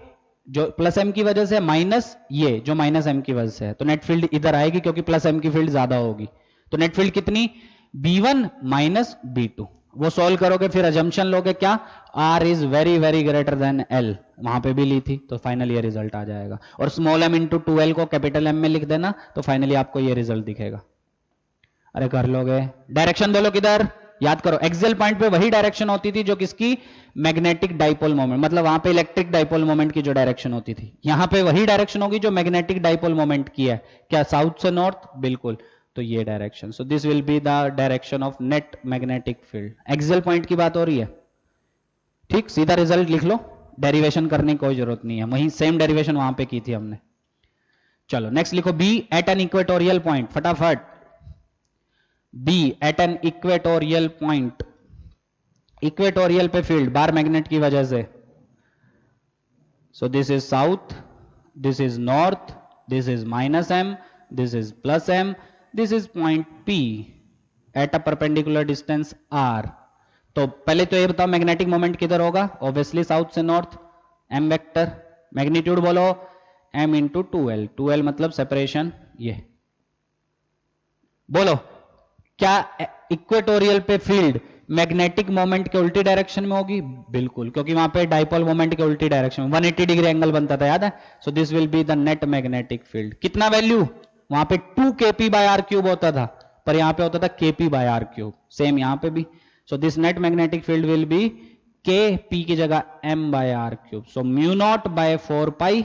Speaker 1: जो प्लस एम की वजह से माइनस ये जो माइनस एम की वजह से है, तो नेट फील्ड इधर आएगी क्योंकि प्लस एम की फील्ड ज्यादा होगी। तो नेट फील्ड कितनी, b1 माइनस b2। वो सॉल्व करोगे फिर अजम्पशन लोगे क्या, r is very very greater than l, वहां पे भी ली थी, तो फाइनली ये रिजल्ट आ जाएगा। और स्मॉल m इंटू 2l को कैपिटल M में लिख देना, तो फाइनली आपको ये रिजल्ट दिखेगा। अरे कर लोगे? डायरेक्शन बोलो किधर, याद करो, एक्सियल पॉइंट पे वही डायरेक्शन होती थी जो किसकी, मैग्नेटिक डाइपोल मोमेंट, मतलब वहां पे इलेक्ट्रिक डाइपोल मोमेंट की जो डायरेक्शन होती थी, यहां पे वही डायरेक्शन होगी जो मैग्नेटिक डाइपोल मोमेंट की है। क्या साउथ से नॉर्थ, बिल्कुल, तो ये direction, so this will be the direction of net magnetic field. Axial point की बात हो रही है, ठीक, सीधा रिजल्ट लिख लो, डेरिवेशन करने की कोई जरूरत नहीं है, वही सेम डेरिवेशन वहां पे की थी हमने। चलो नेक्स्ट लिखो, B at an equatorial point, फटाफट, B at an equatorial point, equatorial पे फील्ड बार मैग्नेट की वजह से, so this is south, this is north, this is minus M, this is plus M, this is point P at a perpendicular distance R। तो पहले तो ये बताओ magnetic moment किधर होगा, ऑब्वियसली साउथ से नॉर्थ, M वेक्टर, मैग्नीट्यूड बोलो M into 2L, 2L मतलब सेपरेशन, ये बोलो क्या इक्वेटोरियल पे फील्ड मैग्नेटिक मोमेंट के उल्टी डायरेक्शन में होगी? बिल्कुल, क्योंकि वहां पे डाइपोल मोमेंट के उल्टी डायरेक्शन में 180 डिग्री एंगल बनता था, याद है? सो this will be the net magnetic field. कितना वैल्यू? वहां पे 2 kp बाय आर क्यूब होता था, पर यहां पे होता था kp by R cube. Same यहां पे भी। So this net magnetic field will be kp की जगह m by R cube. So mu naught by 4 pi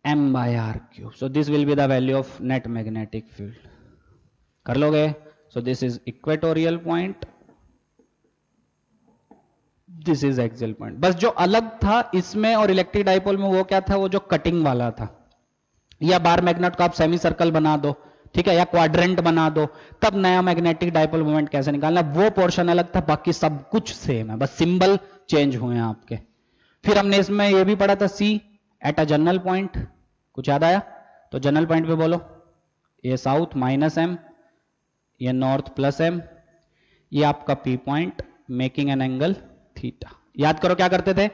Speaker 1: m by R cube. So this will be the value of net magnetic field. कर लोगे? So this is equatorial point, this is axial point. बस जो अलग था इसमें और electric dipole में वो क्या था? वो जो कटिंग वाला था। या बार मैग्नेट को आप सेमी सर्कल बना दो, ठीक है, या क्वाड्रेंट बना दो, तब नया मैग्नेटिक डाइपोल मोमेंट कैसे निकालना, वो पोर्शन अलग था, बाकी सब कुछ सेम है, बस सिंबल चेंज हुए हैं आपके। फिर हमने इसमें ये भी पढ़ा था सी एट अ जनरल पॉइंट। कुछ याद आया? तो जनरल पॉइंट पे बोलो, ये साउथ माइनस एम, ये नॉर्थ प्लस एम, ये आपका P point, making an angle theta. याद करो क्या करते थे?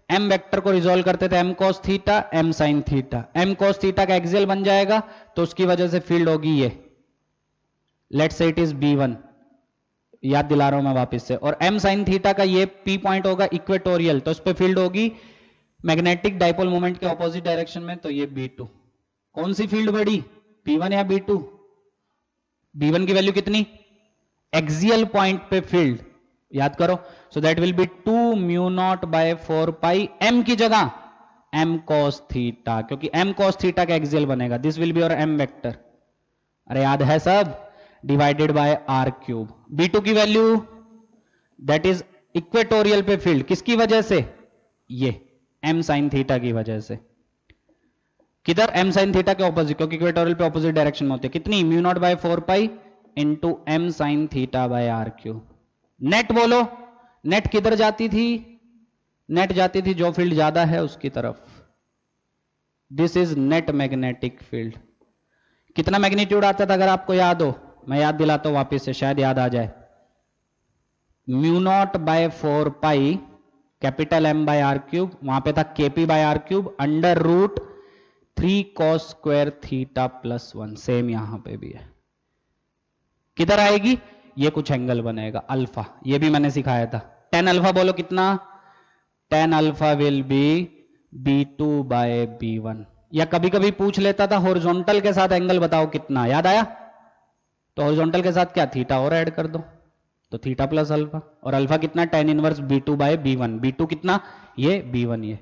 Speaker 1: एम वेक्टर को रिजोल्व करते थे M cos theta M sine theta. M cos theta का एक्सियल बन जाएगा तो उसकी वजह से फील्ड होगी ये, let's say it is B1, याद दिला रहा हूं मैं वापस से। और एम साइन थीटा का ये पी पॉइंट होगा इक्वेटोरियल, तो उस पर फील्ड होगी मैग्नेटिक डाइपोल मोमेंट के ऑपोजिट डायरेक्शन में, तो ये B2। कौन सी फील्ड बढ़ी, P1 या B2? B1 की वैल्यू कितनी? एक्सियल पॉइंट पे फील्ड, याद करो। So that will be 2 mu naught by 4 pi m की जगह m cos थीटा, क्योंकि m cos थीटा का एक्सियल बनेगा, this will be your m vector. अरे याद है सब? Divided by r cube. B2 की वैल्यू दैट इज इक्वेटोरियल पे फील्ड, किसकी वजह से? ये m sin थीटा की वजह से। किधर? m sin थीटा के ऑपोजिट, क्योंकि इक्वेटोरियल पे ऑपोजिट डायरेक्शन में होते हैं। कितनी? Mu naught by 4 pi into m sin theta by r cube. Net बोलो, नेट किधर जाती थी? नेट जाती थी जो फील्ड ज्यादा है उसकी तरफ। This is net magnetic field. कितना मैग्नीट्यूड आता था अगर आपको याद हो? मैं याद दिलाता हूं वापिस से, शायद याद आ जाए। Mu naught by 4 pi capital M by R cube, वहां पे था KP by R cube under root 3 cos square theta plus 1। Same यहां पे भी है। किधर आएगी? ये कुछ एंगल बनेगा अल्फा, ये भी मैंने सिखाया था। tan अल्फा बोलो कितना? tan alpha will be B2 by B1। या कभी कभी पूछ लेता था हॉरिजॉन्टल के साथ एंगल बताओ कितना, याद आया? तो हॉरिजॉन्टल के साथ क्या, थीटा और ऐड कर दो, तो थीटा प्लस अल्फा। और अल्फा कितना? tan inverse B2 by B1। B2 कितना? ये B1। ये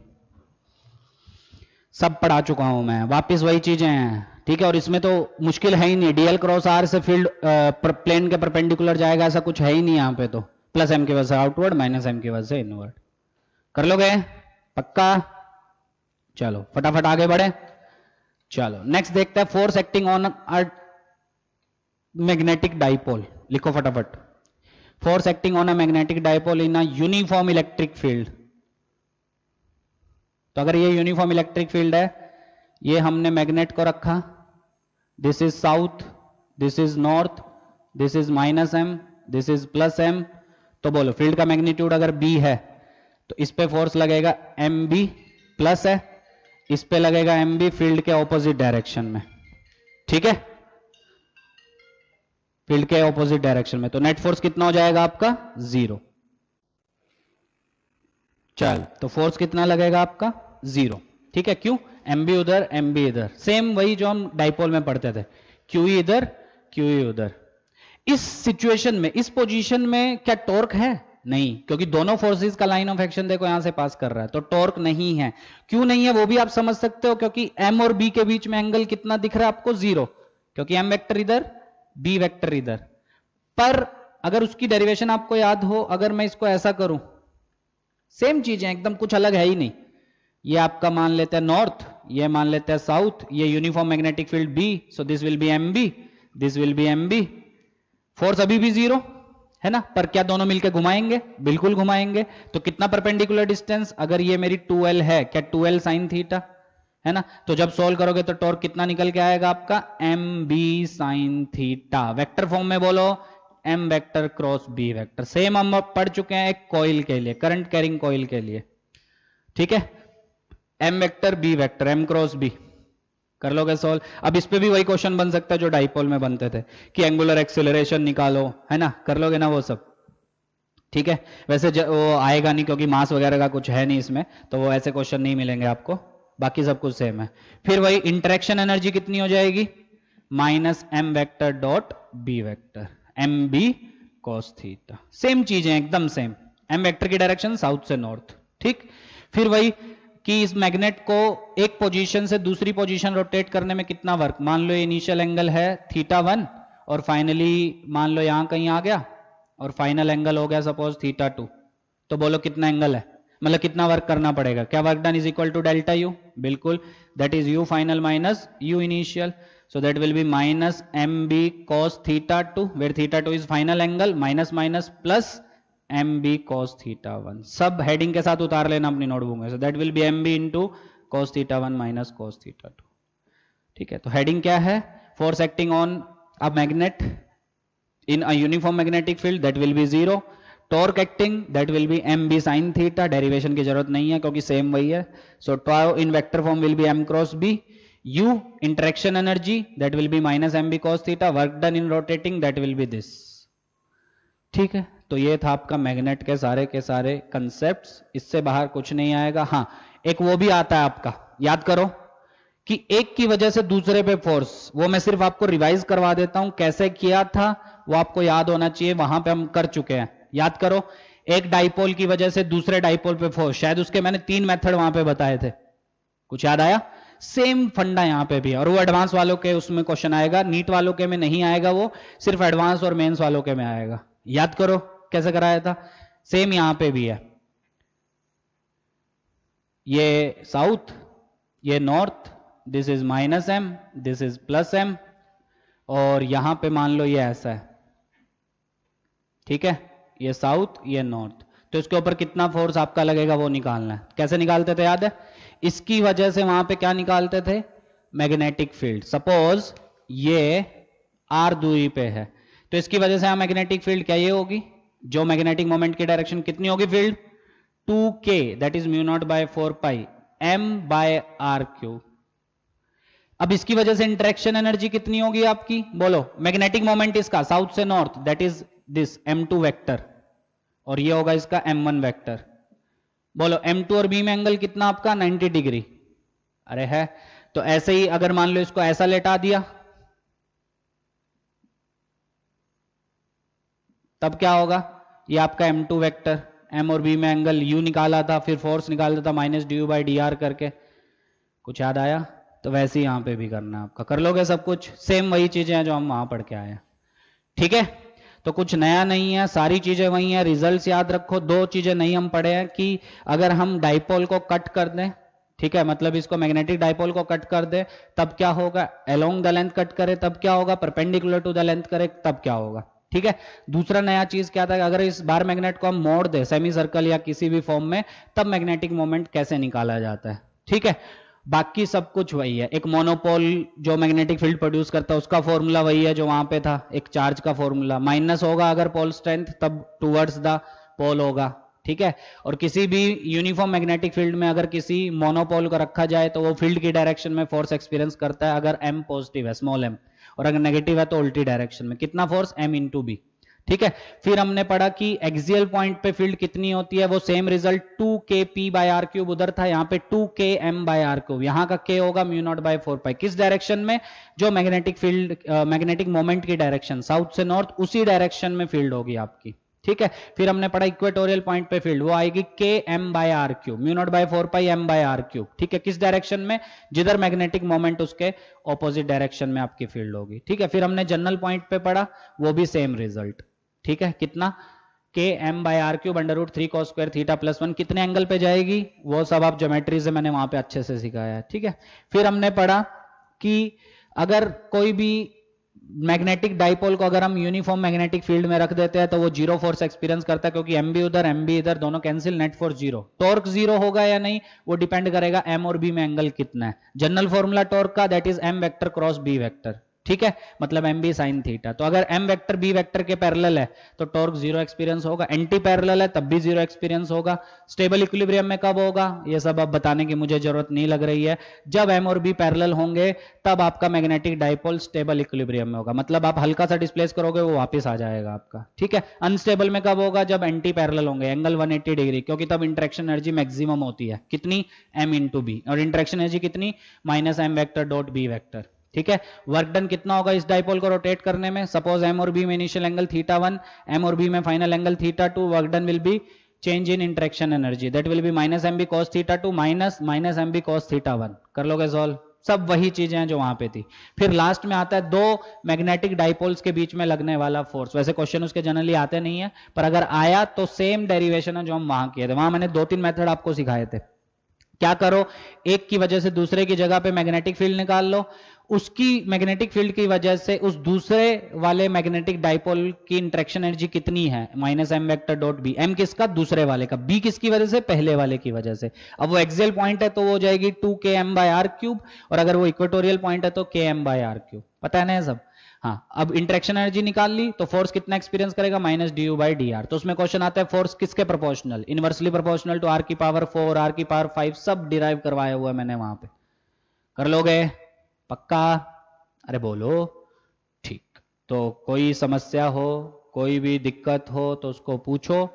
Speaker 1: सब पढ़ा चुका हूं मैं, वापस वही चीजें हैं, ठीक है। और इसमें तो मुश्किल है ही नहीं, डीएल क्रॉस आर से फील्ड प्लेन के परपेंडिकुलर जाएगा, ऐसा कुछ है ही नहीं यहाँ पे। तो प्लस एम की वजह से आउटवर्ड, माइनस एम की वजह से इनवर्ड। कर लोगे पक्का? चलो फटाफट आगे बढ़े। चलो नेक्स्ट देखते हैं, force acting on magnetic dipole. लिखो फटाफट, force acting on a magnetic dipole in a uniform electric field. तो अगर ये यूनिफॉर्म इलेक्ट्रिक फील्ड है, ये हमने मैग्नेट को रखा, this is south, this is north, this is minus M, this is plus M. तो बोलो फील्ड का मैग्नीट्यूड अगर B है तो इस पे फोर्स लगेगा MB प्लस है, इस पे लगेगा MB फील्ड के ऑपोजिट डायरेक्शन में, ठीक है, फील्ड के ऑपोजिट डायरेक्शन में। तो नेट फोर्स कितना हो जाएगा आपका? 0। चल तो फोर्स कितना लगेगा आपका? 0, ठीक है। क्यों? MB उधर MB इधर, सेम वही जो हम डाइपोल में पढ़ते थे, QE इधर QE उधर। इस सिचुएशन में, इस पोजीशन में क्या टॉर्क है? नहीं, क्योंकि दोनों फोर्सेस का लाइन ऑफ एक्शन देखो यहां से पास कर रहा है, तो टॉर्क नहीं है। क्यों नहीं है वो भी आप समझ सकते हो, क्योंकि M और B के बीच में एंगल कितना दिख रहा है आपको? 0, क्योंकि M वेक्टर इधर B वेक्टर इधर। पर अगर उसकी डेरिवेशन आपको याद हो, अगर मैं इसको ऐसा करूं, सेम चीजें एकदम, कुछ अलग है ही नहीं। ये आपका मान लेते हैं नॉर्थ, ये मान लेते हैं साउथ, ये uniform magnetic field B, so this will B MB, this will B MB। Force अभी भी 0 है ना, पर क्या दोनों मिलकर घुमाएंगे? बिल्कुल घुमाएंगे। तो कितना परपेंडिकुलर डिस्टेंस? अगर ये मेरी 2L है, क्या 2L साइन थीटा है ना, तो जब सोल्व करोगे तो टॉर्क कितना निकल के आएगा आपका? MB sine theta. Vector form में बोलो M vector cross B vector. Same हम पढ़ चुके हैं एक कॉइल के लिए, करंट कैरिंग कॉइल के लिए, ठीक है। M vector B vector, M cross B, कर लोगे सोल्व? अब इस पे भी वही क्वेश्चन बन सकता है जो डाइपोल में बनते थे कि एंगुलर एक्सेलरेशन निकालो, है ना? कर लोगे ना वो सब? ठीक है। वैसे वो आएगा नहीं क्योंकि मास वगैरह का कुछ है नहीं इसमें, तो वो ऐसे क्वेश्चन नहीं मिलेंगे आपको, बाकी सब कुछ सेम है। फिर वही इंटरेक्शन एनर्जी कितनी हो जाएगी? Minus M vector dot B vector, M B cos theta. Same चीजें एकदम सेम, एम वेक्टर की डायरेक्शन साउथ से नॉर्थ। ठीक। फिर वही कि इस मैग्नेट को एक पोजीशन से दूसरी पोजीशन रोटेट करने में कितना वर्क, मान लो इनिशियल एंगल है θ1 और फाइनली मान लो यहां कहीं आ गया और फाइनल एंगल हो गया सपोज θ2, तो बोलो कितना एंगल है, मतलब कितना वर्क करना पड़ेगा? क्या work done is equal to delta U? बिल्कुल, that is U final minus U initial, so that will be minus mb cos θ2 where θ2 is final angle minus minus plus mb cos θ1, सब heading के साथ उतार लेना अपनी notebook में। so that will be mb into cos θ1 minus cos θ2। ठीक है, तो हेडिंग क्या है? Force acting on a magnet in a uniform magnetic field that will be 0, torque acting that will be mb sin theta, derivation की जरूरत नहीं है क्योंकि सेम वही है। so tau in vector form will be m cross b, u interaction energy that will be minus mb cos theta, work done in rotating that will be this। ठीक है, तो ये था आपका मैग्नेट के सारे कंसेप्ट्स, इससे बाहर कुछ नहीं आएगा। हाँ, एक वो भी आता है आपका, याद करो कि एक की वजह से दूसरे पे फोर्स, वो मैं सिर्फ आपको रिवाइज करवा देता हूं कैसे किया था, वो आपको याद होना चाहिए, वहां पे हम कर चुके हैं। याद करो, एक डाइपोल की वजह से दूसरे डाइपोल पे फोर्स, शायद उसके मैंने 3 मेथड वहां पे बताए थे, कुछ याद आया? सेम फंडा यहां पे भी है, और वो एडवांस वालों के उसमें क्वेश्चन आएगा, नीट वालों के में नहीं आएगा, वो सिर्फ एडवांस और मेंस वालों के में आएगा। याद करो कैसे कराया था, सेम यहां पे भी है। ये साउथ, ये north, this is minus M, this is plus M, और यहां पे मान लो ये ऐसा है। ठीक है, ये साउथ, ये नॉर्थ, तो इसके ऊपर कितना फोर्स आपका लगेगा वो निकालना है। कैसे निकालते थे याद है? इसकी वजह से वहां पे क्या निकालते थे? Magnetic field. सपोज ये आर दूरी पे है, तो इसकी वजह से यहां मैग्नेटिक फील्ड क्या ये होगी, जो मैग्नेटिक मोमेंट की डायरेक्शन कितनी होगी field? 2k, that is mu naught by 4 pi m by R cube. अब इसकी वजह से इंटरेक्शन एनर्जी कितनी होगी आपकी, बोलो? मैग्नेटिक मोमेंट इसका साउथ से north, that is this m2 vector, और ये होगा इसका m1 वेक्टर। बोलो m2 और b में एंगल कितना आपका? 90 डिग्री। अरे है, तो ऐसे ही अगर मान लो इसको ऐसा लेटा दिया, तब क्या होगा? ये आपका m2 वेक्टर, m और b में एंगल u निकाला था, फिर फोर्स निकाला था minus D U by D are करके, कुछ याद आया? तो वैसे ही यहां पे भी करना है आपका। कर लोगे सब कुछ? सेम वही चीजें हैं जो हम वहां पढ़ के आए हैं। ठीक है, तो कुछ नया नहीं है, सारी चीजें वही हैं। रिजल्ट्स याद रखो, 2 चीजें नहीं हम पढ़े हैं कि अगर हम डाइपोल को कट कर दें, ठीक है, मतलब इसको मैग्नेटिक डाइपोल को कट कर दे तब क्या होगा, अलोंग द लेंथ कट करे तब क्या होगा, परपेंडिकुलर टू द लेंथ करे तब क्या होगा। ठीक है, दूसरा नया चीज क्या था, अगर इस बार मैग्नेट को हम मोड़ दे सेमी सर्कल या किसी भी फॉर्म में, तब मैग्नेटिक मोमेंट कैसे निकाला जाता है। ठीक है, बाकी सब कुछ वही है। एक मोनोपोल जो मैग्नेटिक फील्ड प्रोड्यूस करता है उसका फॉर्मूला वही है जो वहां पे था, एक चार्ज का फॉर्मूला, माइनस होगा अगर पोल स्ट्रेंथ तब टूवर्ड्स द पोल होगा। ठीक है, और किसी भी यूनिफॉर्म मैग्नेटिक फील्ड में अगर किसी मोनोपोल को रखा जाए तो वो फील्ड की डायरेक्शन में फोर्स एक्सपीरियंस करता है अगर m पॉजिटिव है, स्मॉल m, और अगर नेगेटिव है तो उल्टी डायरेक्शन में। कितना फोर्स? m into B. ठीक है, फिर हमने पढ़ा कि एक्सियल पॉइंट पे फील्ड कितनी होती है, वो same result 2kp by R cube उधर था, यहाँ पे 2km बाय आर क्यूब, यहाँ का k होगा म्यू नॉट बाय 4 पाई। किस डायरेक्शन में? जो मैग्नेटिक फील्ड मैग्नेटिक मोमेंट की डायरेक्शन साउथ से नॉर्थ, उसी डायरेक्शन में फील्ड होगी आपकी। ठीक है, फिर हमने पढ़ा इक्वेटोरियल पॉइंट पे फील्ड वो आएगी km by R cube, mu naught by 4 pi m by R cube. ठीक है, किस डायरेक्शन में? जिधर मैग्नेटिक मोमेंट उसके ऑपोजिट डायरेक्शन में आपकी फील्ड होगी। ठीक है, फिर हमने जनरल पॉइंट पे पढ़ा, वो भी सेम रिजल्ट। ठीक है, कितना? km by R cube under root 3 cos square theta plus 1, कितने एंगल पे जाएगी वो सब आप ज्योमेट्री से मैंने वहां पे अच्छे से सिखाया है। ठीक है, फिर हमने पढ़ा कि अगर कोई भी मैग्नेटिक डाइपोल को अगर हम यूनिफॉर्म मैग्नेटिक फील्ड में रख देते हैं तो वो जीरो फोर्स एक्सपीरियंस करता है, क्योंकि एम बी उधर एम बी इधर, दोनों cancel, net force zero. Torque zero होगा या नहीं वो डिपेंड करेगा एम और बी में एंगल कितना है। जनरल फॉर्मूला टॉर्क का that is M vector cross B vector. ठीक है, मतलब एम बी साइन थीटा। तो अगर एम वेक्टर बी वेक्टर के पैरेलल है तो टॉर्क जीरो एक्सपीरियंस होगा, एंटी पैरेलल है तब भी जीरो एक्सपीरियंस होगा। स्टेबल इक्विलिब्रियम में कब होगा ये सब अब बताने की मुझे जरूरत नहीं लग रही है। जब एम और बी पैरेलल होंगे तब आपका मैग्नेटिक डाइपोल स्टेबल इक्विलिब्रियम में होगा, मतलब आप हल्का सा डिस्प्लेस करोगे वो वापस आ जाएगा आपका। ठीक है, अनस्टेबल में कब होगा, जब एंटी पैरेलल होंगे एंगल 180 डिग्री, क्योंकि तब इंटरेक्शन एनर्जी मैक्सिमम होती है कितनी, एम इंटू बी, और इंटरेक्शन एनर्जी कितनी, minus M vector dot B vector. ठीक है, वर्क डन कितना होगा इस डाइपोल को रोटेट करने में, सपोज एम और बी में इनिशियल एंगल थीटा 1, एम और बी में final angle theta 2, work done will be change in interaction energy that will be minus M B cos theta 2 minus M B cos theta 1। कर लोगे solve, सब वही चीजें हैं जो वहां पे थी। फिर लास्ट में आता है दो मैग्नेटिक डाइपोल्स के बीच में लगने वाला फोर्स। वैसे क्वेश्चन उसके जनरली आते नहीं है, पर अगर आया तो सेम डेरिवेशन है जो हम वहां किए थे। वहां मैंने 2-3 मेथड आपको सिखाए थे। क्या करो, एक की वजह से दूसरे की जगह पे मैग्नेटिक फील्ड निकाल लो, उसकी मैग्नेटिक फील्ड की वजह से उस दूसरे वाले मैग्नेटिक डाइपोल की इंटरेक्शन एनर्जी कितनी है, minus M vector dot B. M किसका, दूसरे वाले का, बी किसकी वजह से, पहले वाले की वजह से। अब वो एक्सियल पॉइंट है तो वो हो जाएगी 2km बाय आर क्यूब, और अगर वो इक्वेटोरियल पॉइंट है तो km बाय आर क्यूब। पता है ना ये सब। हाँ, अब इंटरेक्शन एनर्जी निकाल ली तो फोर्स कितना एक्सपीरियंस करेगा, minus D U by D R. तो उसमें क्वेश्चन आता है फोर्स किसके proportional, inversely proportional to R की पावर 4, आर की पावर 5, सब डिराइव करवाया हुआ है मैंने वहां पे। कर लोगे पक्का, अरे बोलो। ठीक, तो कोई समस्या हो, कोई भी दिक्कत हो तो उसको पूछो,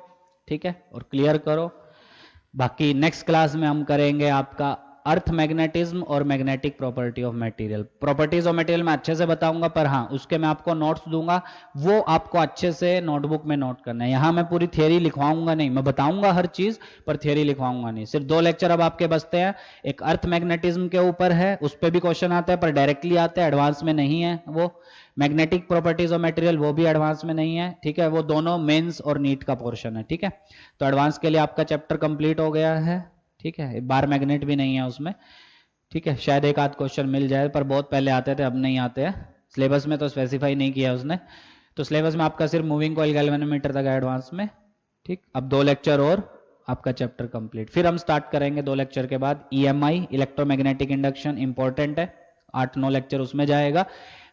Speaker 1: ठीक है, और क्लियर करो। बाकी नेक्स्ट क्लास में हम करेंगे आपका अर्थ मैग्नेटिज्म और magnetic property of material. Properties of material मैं अच्छे से बताऊंगा, पर हाँ उसके मैं आपको नोट्स दूंगा, वो आपको अच्छे से नोटबुक में नोट करना है। यहाँ मैं पूरी थियरी लिखवाऊंगा नहीं, मैं बताऊंगा हर चीज पर थियरी लिखवाऊंगा नहीं। सिर्फ 2 लेक्चर अब आपके बचते हैं, एक अर्थ मैग्नेटिज्म के ऊपर है, उस पर भी क्वेश्चन आता है पर डायरेक्टली आता है, एडवांस में नहीं है वो। मैग्नेटिक प्रॉपर्टीज ऑफ मटेरियल वो भी एडवांस में नहीं है, ठीक है, वो दोनों मेंस और नीट का पोर्शन है। ठीक है, तो एडवांस के लिए आपका चैप्टर कंप्लीट हो गया है। ठीक है, बार मैग्नेट भी नहीं है उसमें। ठीक है, शायद एक आध क्वेश्चन मिल जाए, पर बहुत पहले आते थे अब नहीं आते हैं, सिलेबस में तो स्पेसिफाई नहीं किया उसने। तो सिलेबस में आपका सिर्फ मूविंग कॉइल गैल्वेनोमीटर तक है एडवांस में। ठीक, अब 2 लेक्चर और आपका चैप्टर कंप्लीट। फिर हम स्टार्ट करेंगे 2 लेक्चर के बाद ईएमआई, इलेक्ट्रोमैग्नेटिक इंडक्शन, इंपॉर्टेंट है, 8-9 लेक्चर उसमें जाएगा।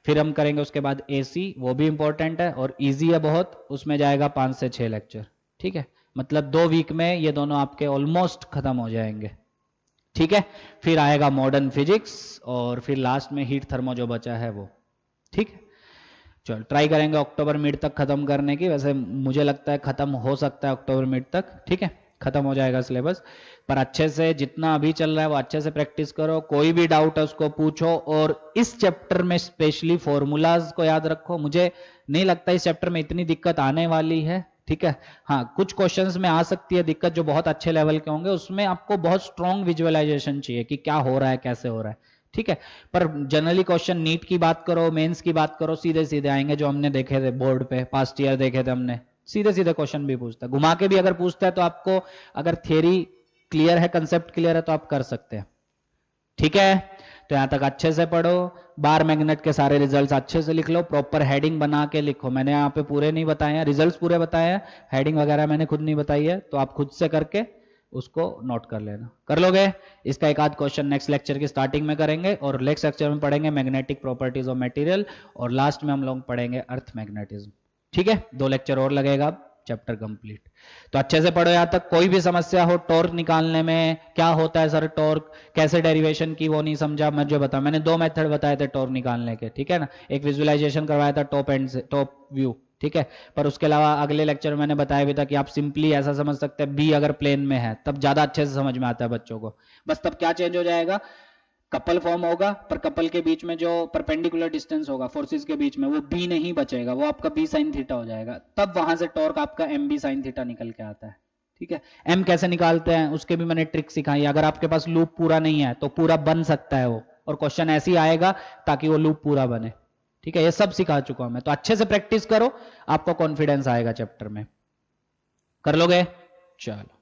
Speaker 1: फिर हम करेंगे उसके बाद एसी, वो भी इंपॉर्टेंट है और इजी है बहुत, उसमें जाएगा 5 से 6 लेक्चर। ठीक है, मतलब 2 वीक में ये दोनों आपके ऑलमोस्ट खत्म हो जाएंगे। ठीक है, फिर आएगा मॉडर्न फिजिक्स और फिर लास्ट में हीट थर्मो जो बचा है वो। ठीक है, चलो ट्राई करेंगे अक्टूबर मिड तक खत्म करने की। वैसे मुझे लगता है खत्म हो सकता है अक्टूबर मिड तक। ठीक है, खत्म हो जाएगा सिलेबस, पर अच्छे से जितना अभी चल रहा है वो अच्छे से प्रैक्टिस करो। कोई भी डाउट है उसको पूछो, और इस चैप्टर में स्पेशली फॉर्मूलाज को याद रखो। मुझे नहीं लगता इस चैप्टर में इतनी दिक्कत आने वाली है। ठीक है, हाँ कुछ क्वेश्चंस में आ सकती है दिक्कत जो बहुत अच्छे लेवल के होंगे, उसमें आपको बहुत स्ट्रॉन्ग विजुअलाइजेशन चाहिए कि क्या हो रहा है कैसे हो रहा है। ठीक है, पर जनरली क्वेश्चन नीट की बात करो, मेंस की बात करो, सीधे सीधे आएंगे जो हमने देखे थे बोर्ड पे, पास्ट ईयर देखे थे हमने, सीधे सीधे क्वेश्चन भी पूछता है, घुमा के भी अगर पूछता है तो आपको अगर थियरी क्लियर है, कंसेप्ट क्लियर है तो आप कर सकते हैं। ठीक है, तो यहां तक अच्छे से पढ़ो, बार मैग्नेट के सारे रिजल्ट्स अच्छे से लिख लो, प्रॉपर हेडिंग बना के लिखो। मैंने यहाँ पे पूरे नहीं बताए हैं, रिजल्ट्स पूरे बताए हैं, हेडिंग वगैरह मैंने खुद नहीं बताई है, तो आप खुद से करके उसको नोट कर लेना। कर लोगे, इसका एक आध क्वेश्चन नेक्स्ट लेक्चर की स्टार्टिंग में करेंगे, और नेक्स्ट लेक्चर में पढ़ेंगे मैग्नेटिक प्रॉपर्टीज ऑफ मटेरियल, और लास्ट में हम लोग पढ़ेंगे अर्थ मैग्नेटिज्म। ठीक है, 2 लेक्चर और लगेगा, चैप्टर कंप्लीट। तो अच्छे से पढ़ो यहाँ तक। कोई भी समस्या हो टॉर्क निकालने में, क्या होता है सर टॉर्क, कैसे डेरिवेशन की, वो नहीं समझा, मुझे बता। मैंने 2 मेथड बताए थे टॉर्क निकालने के, ठीक है ना, एक विजुअलाइजेशन करवाया था टॉप एंड से, टॉप व्यू, ठीक है, पर उसके अलावा अगले लेक्चर में मैंने बताया भी था कि आप सिंपली ऐसा समझ सकते हैं बी अगर प्लेन में है तब ज्यादा अच्छे से समझ में आता है बच्चों को। बस तब क्या चेंज हो जाएगा, कपल फॉर्म होगा, पर कपल के बीच में जो परपेंडिकुलर डिस्टेंस होगा फोर्सेस के बीच में, वो बी नहीं बचेगा, वो आपका बी साइन थीटा हो जाएगा, तब वहां से टॉर्क आपका एम बी साइन थीटा निकल के आता है। ठीक है, एम कैसे निकालते हैं उसके भी मैंने ट्रिक सिखाई। अगर आपके पास लूप पूरा नहीं है तो पूरा बन सकता है वो, और क्वेश्चन ऐसे ही आएगा ताकि वो लूप पूरा बने। ठीक है, ये सब सिखा चुका हूं मैं, तो अच्छे से प्रैक्टिस करो, आपको कॉन्फिडेंस आएगा चैप्टर में। कर लोगे, चलो।